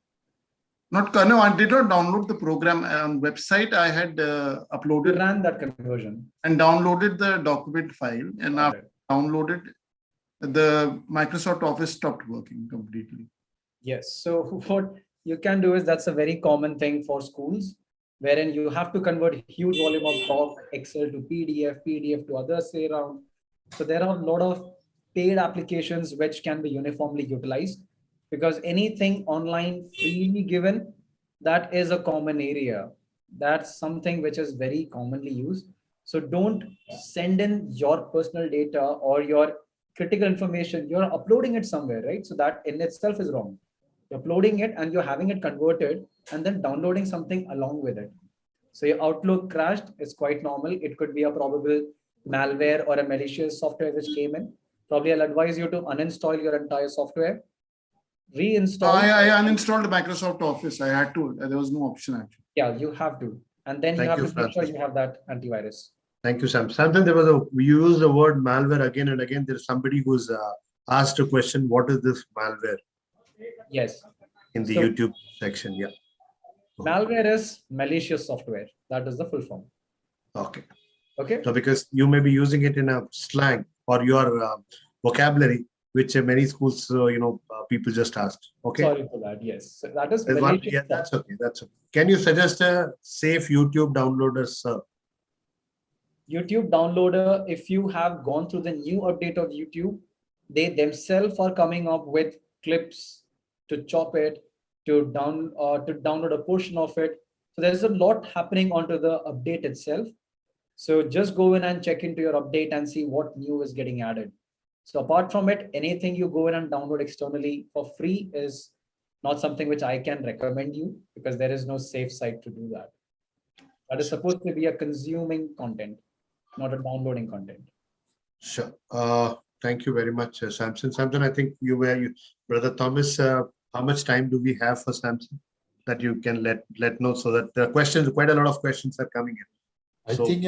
No, I did not download the program on website. I had uploaded, ran that conversion and downloaded the document file, and after downloaded, the Microsoft Office stopped working completely. Yes. So what you can do is, that's a very common thing for schools, wherein you have to convert huge volume of doc, Excel to PDF, PDF to others say around. So there are a lot of paid applications which can be uniformly utilized, because anything online freely given, that is a common area. That's something which is very commonly used. So don't send in your personal data or your critical information. You're uploading it somewhere, right? So that in itself is wrong. You're uploading it and you're having it converted and then downloading something along with it. So your Outlook crashed, it's quite normal. It could be a probable malware or a malicious software which came in. Probably I'll advise you to uninstall your entire software, reinstall. I uninstalled Microsoft Office. I had to. There was no option actually. Yeah, you have to. And then you have to make sure you have that antivirus. Thank you, Sam. Samson, there was we used the word malware again and again. There's somebody who's asked a question, what is this malware? Yes. In the YouTube section, yeah. Malware is malicious software. That is the full form. Okay. Okay. So because you may be using it in a slang or your vocabulary, which many schools, people just asked. Okay. Sorry for that. Yes. So that is yeah, that's okay. That's okay. Can you suggest a safe YouTube downloader, sir? YouTube downloader, if you have gone through the new update of YouTube, they themselves are coming up with clips to chop it, to download a portion of it. So there's a lot happening onto the update itself. So just go in and check into your update and see what new is getting added. So apart from it, anything you go in and download externally for free is not something which I can recommend you, because there is no safe site to do that. That is supposed to be a consuming content, not a downloading content. Sure. Thank you very much, Samson. Samson, I think Brother Thomas, how much time do we have for Samson that you can let know, so that the questions, quite a lot of questions are coming in. I think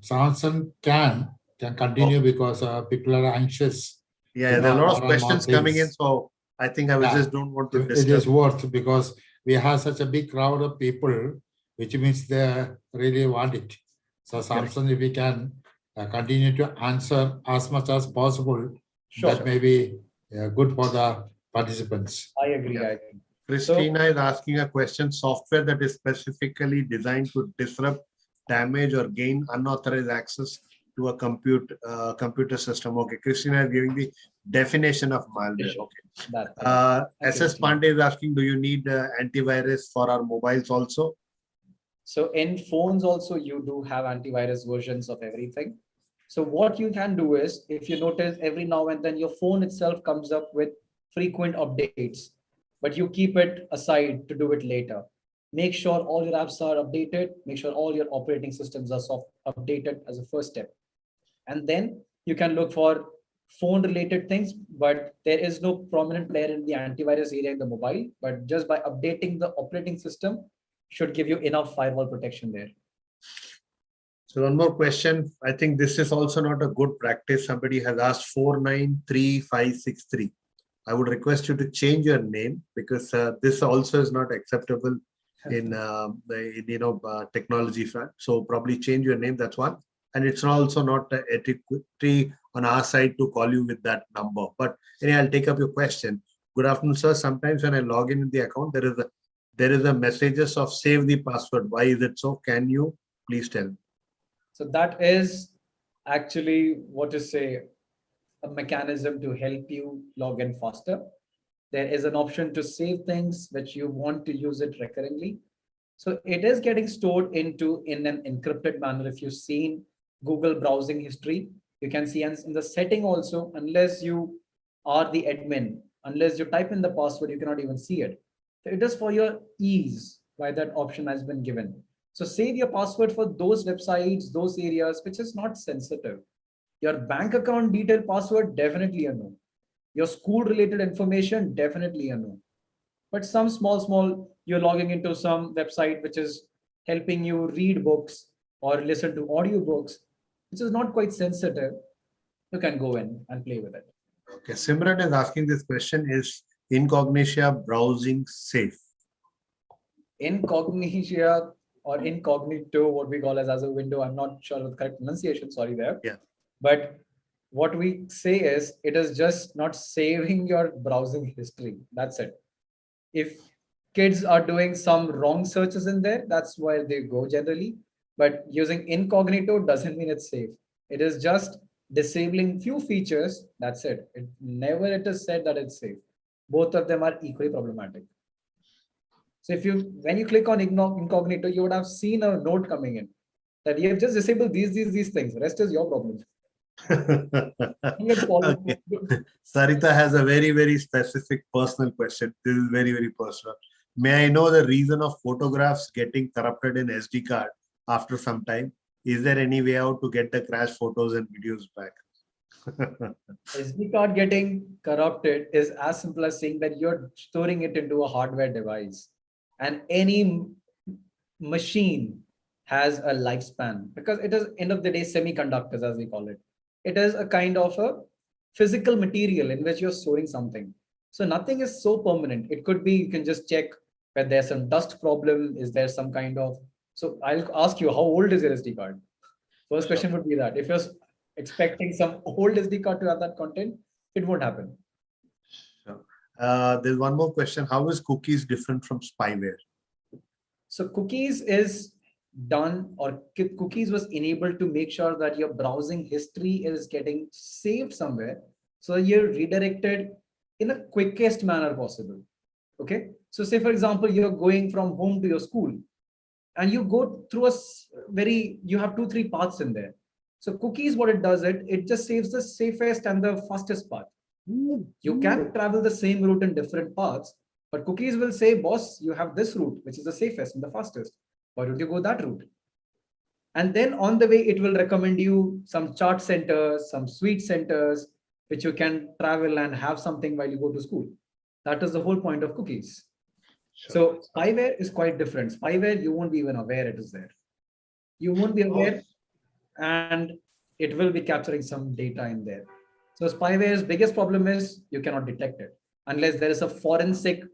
Samson can continue because people are anxious. Yeah, there are a lot of questions coming in, so I think I just don't want to discuss. It is worth, because we have such a big crowd of people, which means they really want it. So Samson, if we can continue to answer as much as possible, that may be good for the participants. I agree. Yeah. Christina is asking a question: software that is specifically designed to disrupt, damage, or gain unauthorized access to a computer system. Okay, Christina is giving the definition of malware. Okay. SS Pandey is asking, do you need antivirus for our mobiles also? So in phones also, you do have antivirus versions of everything. So what you can do is, if you notice every now and then your phone itself comes up with frequent updates, but you keep it aside to do it later. Make sure all your apps are updated. Make sure all your operating systems are updated as a first step. And then you can look for phone related things, but there is no prominent player in the antivirus area in the mobile, but just by updating the operating system should give you enough firewall protection there. So one more question. I think this is also not a good practice. Somebody has asked 493563. I would request you to change your name, because this also is not acceptable in technology front. So probably change your name. That's one. And it's also not etiquette on our side to call you with that number. But anyway, I'll take up your question. Good afternoon, sir. Sometimes when I log in the account, there is a messages of save the password. Why is it so? Can you please tell me? So that is actually a mechanism to help you log in faster. There is an option to save things which you want to use it recurringly. So it is getting stored in an encrypted manner. If you've seen Google browsing history, you can see in the setting also, unless you are the admin, unless you type in the password, you cannot even see it. So it is for your ease why that option has been given. So save your password for those websites, those areas which is not sensitive. Your bank account detail password, definitely a no. Your school related information, definitely a no. But some small, you're logging into some website which is helping you read books or listen to audiobooks, which is not quite sensitive, you can go in and play with it. Okay, Simran is asking this question: is incognito browsing safe? incognito or incognito, what we call as a window. I'm not sure of the correct pronunciation, sorry there. Yeah. But what we say is it is just not saving your browsing history. That's it. If kids are doing some wrong searches in there, that's where they go generally. But using incognito doesn't mean it's safe. It is just disabling few features. That's it. It is said that it's safe. Both of them are equally problematic. So when you click on incognito, you would have seen a note coming in that you have just disabled these things. The rest is your problem. Okay. Sarita has a very, very specific personal question. This is very, very personal. May I know the reason of photographs getting corrupted in SD card after some time? Is there any way out to get the crash photos and videos back? SD card getting corrupted is as simple as saying that you're storing it into a hardware device, and any machine has a lifespan because it is end of the day semiconductors, as we call it. It is a kind of a physical material in which you're storing something. So nothing is so permanent. It could be, you can just check whether there's some dust problem. Is there some kind of, so I'll ask you, how old is your SD card? First question would be that. If you're expecting some old SD card to have that content, it won't happen. There's one more question. How is cookies different from spyware? So cookies is done, or cookies was enabled to make sure that your browsing history is getting saved somewhere. So you're redirected in a quickest manner possible. Okay. So say, for example, you're going from home to your school and you go through you have 2-3 paths in there. So cookies, what it does, it just saves the safest and the fastest path. You can travel the same route in different paths, but cookies will say, boss, you have this route, which is the safest and the fastest. Why don't you go that route? And then on the way, it will recommend you some chart centers, some sweet centers, which you can travel and have something while you go to school. That is the whole point of cookies. Sure. So spyware is quite different. Spyware, you won't be even aware it is there. You won't be aware, and it will be capturing some data in there. So spyware's biggest problem is you cannot detect it unless there is a forensic,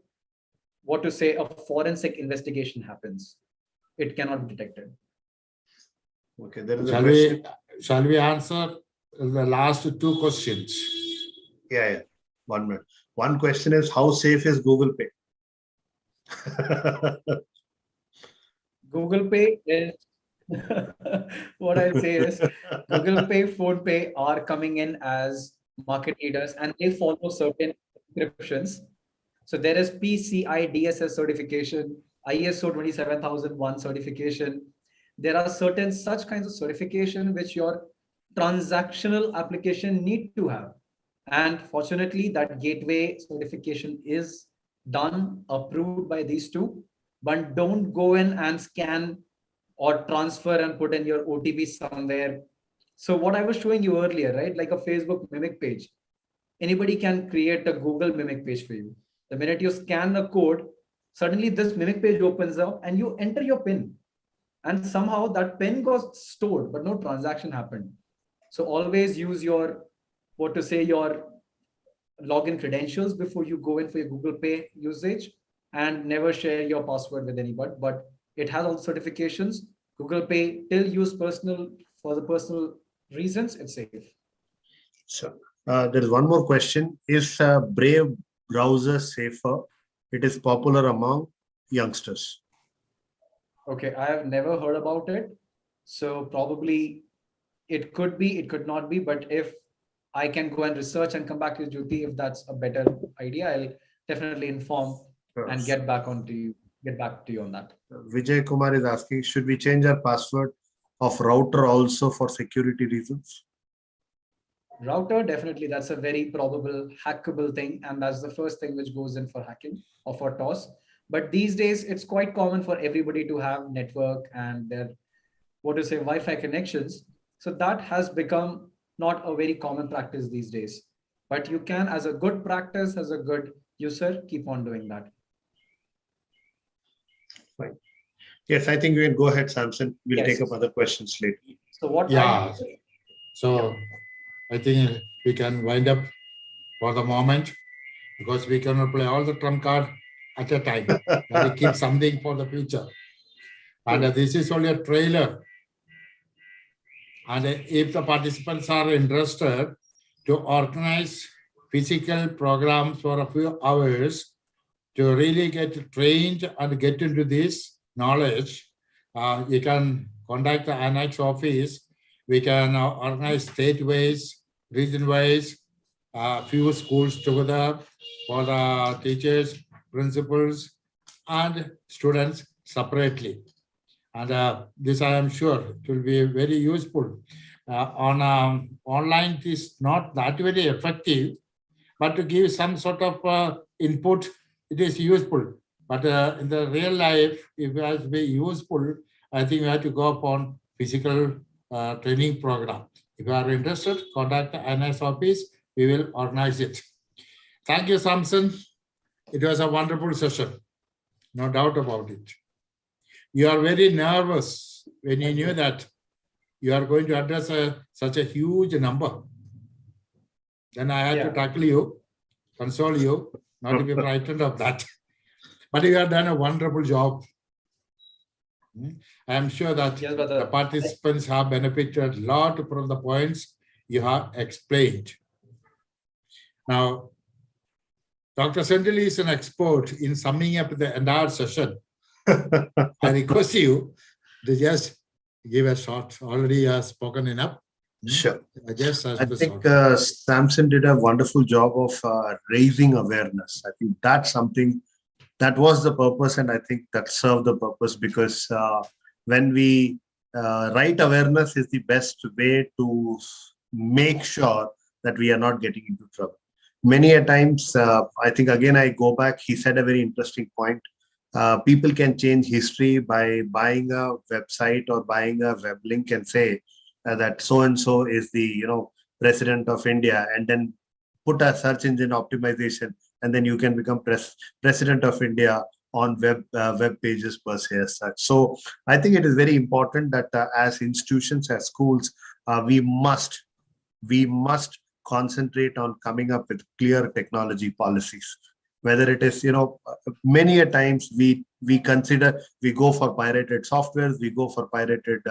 forensic investigation happens. It cannot be detected. Okay, there is a question. Shall we answer the last 2 questions? Yeah. 1 minute. One question is, how safe is Google Pay? Google Pay is what I'll say is Google Pay, Phone Pay are coming in as market leaders, and they follow certain encryptions. So there is PCI DSS certification, ISO 27001 certification. There are certain such kinds of certification which your transactional application need to have. And fortunately, that gateway certification is done, approved by these 2, but don't go in and scan or transfer and put in your OTP somewhere. So what I was showing you earlier, right? Like a Facebook mimic page. Anybody can create a Google mimic page for you. The minute you scan the code, suddenly this mimic page opens up and you enter your PIN. And somehow that PIN got stored, but no transaction happened. So always use your, your login credentials before you go in for your Google Pay usage, and never share your password with anybody. But it has all the certifications. Google Pay till used for the personal reasons, it's safe. So there is one more question. Is Brave browser safer? It is popular among youngsters. Okay, I have never heard about it. So probably it could be, it could not be, but if I can go and research and come back to you, Jyoti, if that's a better idea, I'll definitely inform and get back to you on that. Vijay Kumar is asking, should we change our password of router also for security reasons? Router, definitely. That's a very probable hackable thing. And that's the first thing which goes in for hacking or for TOS. But these days, it's quite common for everybody to have network and their, Wi-Fi connections. So that has become not a very common practice these days. But you can, as a good practice, as a good user, keep on doing that. Fine. Yes, I think we can go ahead, Samson. We'll take up other questions later. So what? Yeah. So I think we can wind up for the moment because we cannot play all the trump card at a time. And keep something for the future. And this is only a trailer. And if the participants are interested to organize physical programs for a few hours to really get trained and get into this knowledge, you can contact the AINACS office. We can organize state-wise, region-wise, few schools together for the teachers, principals, and students separately. And this, I am sure, it will be very useful. On online, it is not that very effective, but to give some sort of input, it is useful. But in the real life, if it has to be useful, I think we have to go upon physical training program. If you are interested, contact the AINACS office. We will organize it. Thank you, Samson. It was a wonderful session. No doubt about it. You are very nervous when you knew that you are going to address such a huge number. Then I had to tackle you, console you, not to be frightened of that. But you have done a wonderful job. I am sure that the participants have benefited a lot from the points you have explained. Now, Dr. Sendil is an expert in summing up the entire session. I request you to just give a shot. Already has spoken enough. Sure. I think Samson did a wonderful job of raising awareness. I think that's something that was the purpose, and I think that served the purpose, because when we right awareness is the best way to make sure that we are not getting into trouble. Many a times, I think again I go back, he said a very interesting point. People can change history by buying a website or buying a web link and say that so-and-so is the president of India, and then put a search engine optimization, and then you can become president of India on web pages per se as such. So I think it is very important that as institutions, as schools, we must concentrate on coming up with clear technology policies. Whether it is, many a times we consider, we go for pirated softwares, we go for pirated,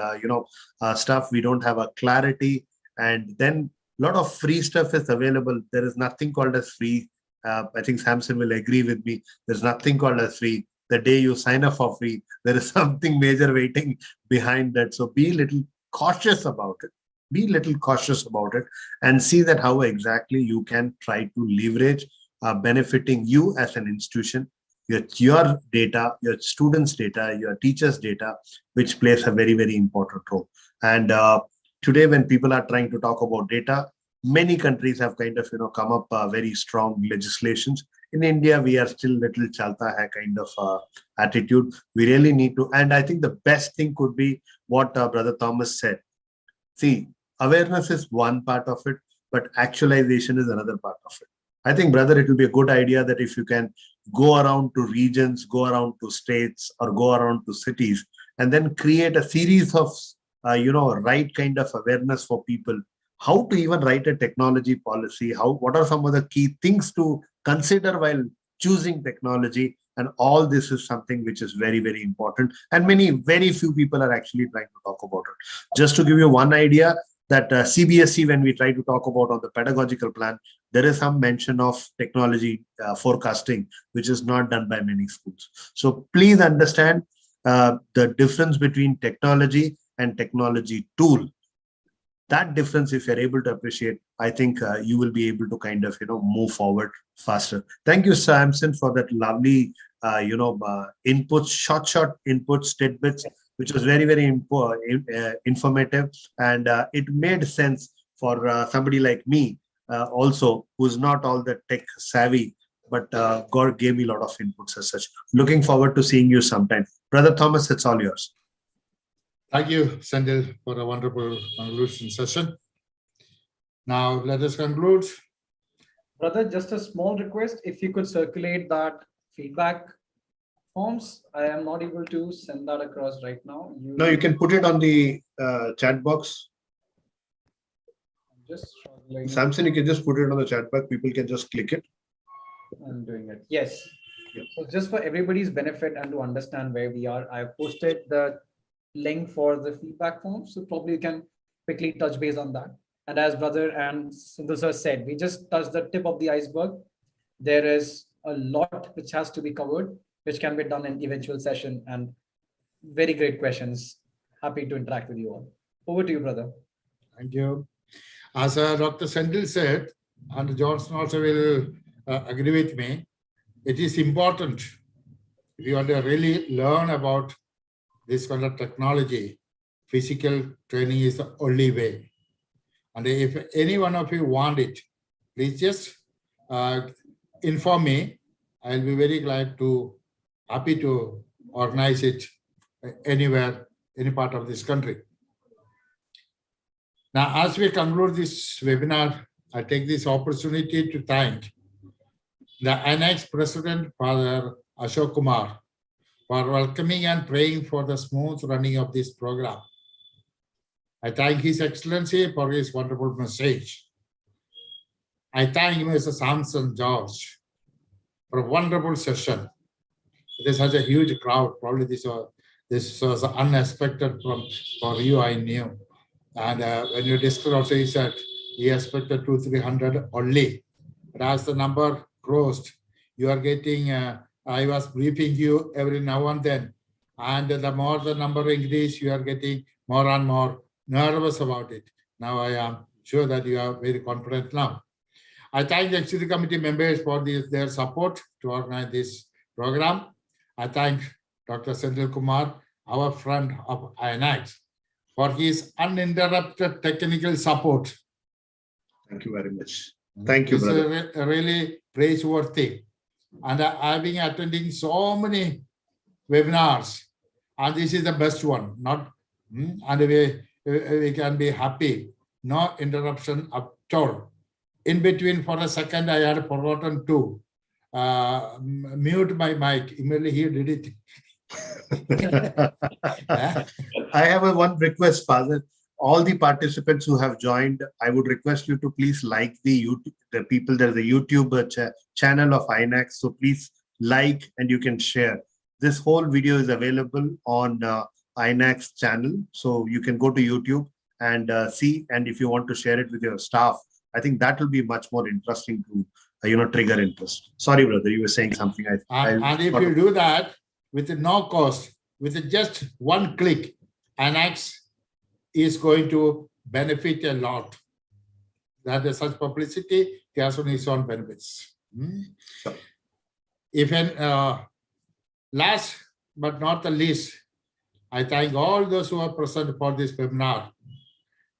stuff. We don't have a clarity, and then a lot of free stuff is available. There is nothing called as free. I think Samson will agree with me. There's nothing called as free. The day you sign up for free, there is something major waiting behind that. So be a little cautious about it. Be a little cautious about it and see that how exactly you can try to leverage benefiting you as an institution, your data, your students' data, your teachers' data, which plays a very, very important role. And today, when people are trying to talk about data, many countries have kind of come up very strong legislations. In India, we are still little chalta hai kind of attitude. We really need to, and I think the best thing could be what Brother Thomas said. See, awareness is one part of it, but actualization is another part of it. I think, brother, it will be a good idea that if you can go around to regions, go around to states, or go around to cities, and then create a series of, right kind of awareness for people, how to even write a technology policy, what are some of the key things to consider while choosing technology. And all this is something which is very, very important. And very few people are actually trying to talk about it. Just to give you one idea, that CBSE, when we try to talk about on the pedagogical plan, there is some mention of technology forecasting, which is not done by many schools. So please understand the difference between technology and technology tool. That difference, if you're able to appreciate, I think you will be able to kind of, move forward faster. Thank you, Samson, for that lovely, inputs, short inputs, tidbits, which was very, very informative. And it made sense for somebody like me also, who's not all the tech savvy, but God gave me a lot of inputs as such. Looking forward to seeing you sometime. Brother Thomas, it's all yours. Thank you, Sendil, for a wonderful conclusion session. Now, let us conclude. Brother, just a small request. If you could circulate that feedback forms, I am not able to send that across right now. No, you can put it on the chat box. I'm just struggling. Samson, you can just put it on the chat box. People can just click it. I'm doing it. Yes. So just for everybody's benefit and to understand where we are, I've posted the link for the feedback form. So probably you can quickly touch base on that. And as brother and Sindhu sir said, we just touched the tip of the iceberg. There is a lot which has to be covered, which can be done in eventual session, and very great questions. Happy to interact with you all. Over to you, brother. Thank you. As Dr. Sendil said, and Johnson also will agree with me, it is important if you want to really learn about this kind of technology, physical training is the only way. And if any one of you want it, please just inform me. I'll be very happy to organize it anywhere, any part of this country. Now, as we conclude this webinar, I take this opportunity to thank the AINACS President, Father Ashok Kumar, for welcoming and praying for the smooth running of this program. I thank His Excellency for his wonderful message. I thank Mr. Samson George for a wonderful session. It is such a huge crowd. Probably this was unexpected for you, I knew. And when you discussed also, he said he expected 200-300 only. But as the number closed, you are getting, I was briefing you every now and then. And the more the number increased, you are getting more and more nervous about it. Now I am sure that you are very confident now. I thank the Executive Committee members for their support to organize this program. I thank Dr. Sendil Kumar, our friend of AINACS, for his uninterrupted technical support. Thank you very much. Thank you, brother. It's really praiseworthy. And I've been attending so many webinars, and this is the best one. And we can be happy. No interruption at all. In between, for a second, I had forgotten to mute my mic. Immediately he did it. I have one request, Father. All the participants who have joined, I would request you to please like the people. There's a YouTube channel of AINACS. So please like and you can share. This whole video is available on AINACS channel. So you can go to YouTube and see. And if you want to share it with your staff, I think that will be much more interesting to trigger interest. Sorry, brother, you were saying something. And if you do that with no cost, with just one click, AINACS is going to benefit a lot. That is such publicity, it has on its own benefits. Last but not the least, I thank all those who are present for this webinar.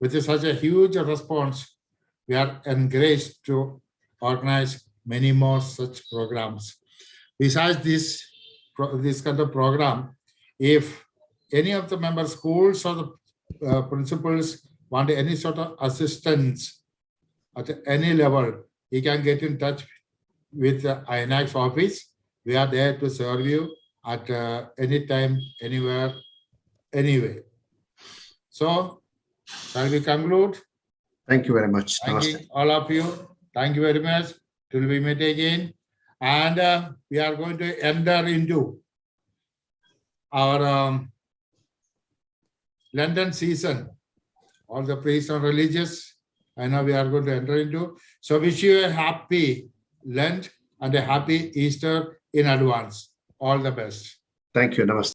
With such a huge response, we are encouraged to organize many more such programs. Besides this kind of program, if any of the member schools or the principals want any sort of assistance at any level, you can get in touch with the AINACS office. We are there to serve you at any time, anywhere, anyway. So, shall we conclude? Thank you very much. Thanking all of you. Thank you very much. Till we meet again. And we are going to enter into our London season. All the priests and religious, I know we are going to enter into. So wish you a happy Lent and a happy Easter in advance. All the best. Thank you. Namaste.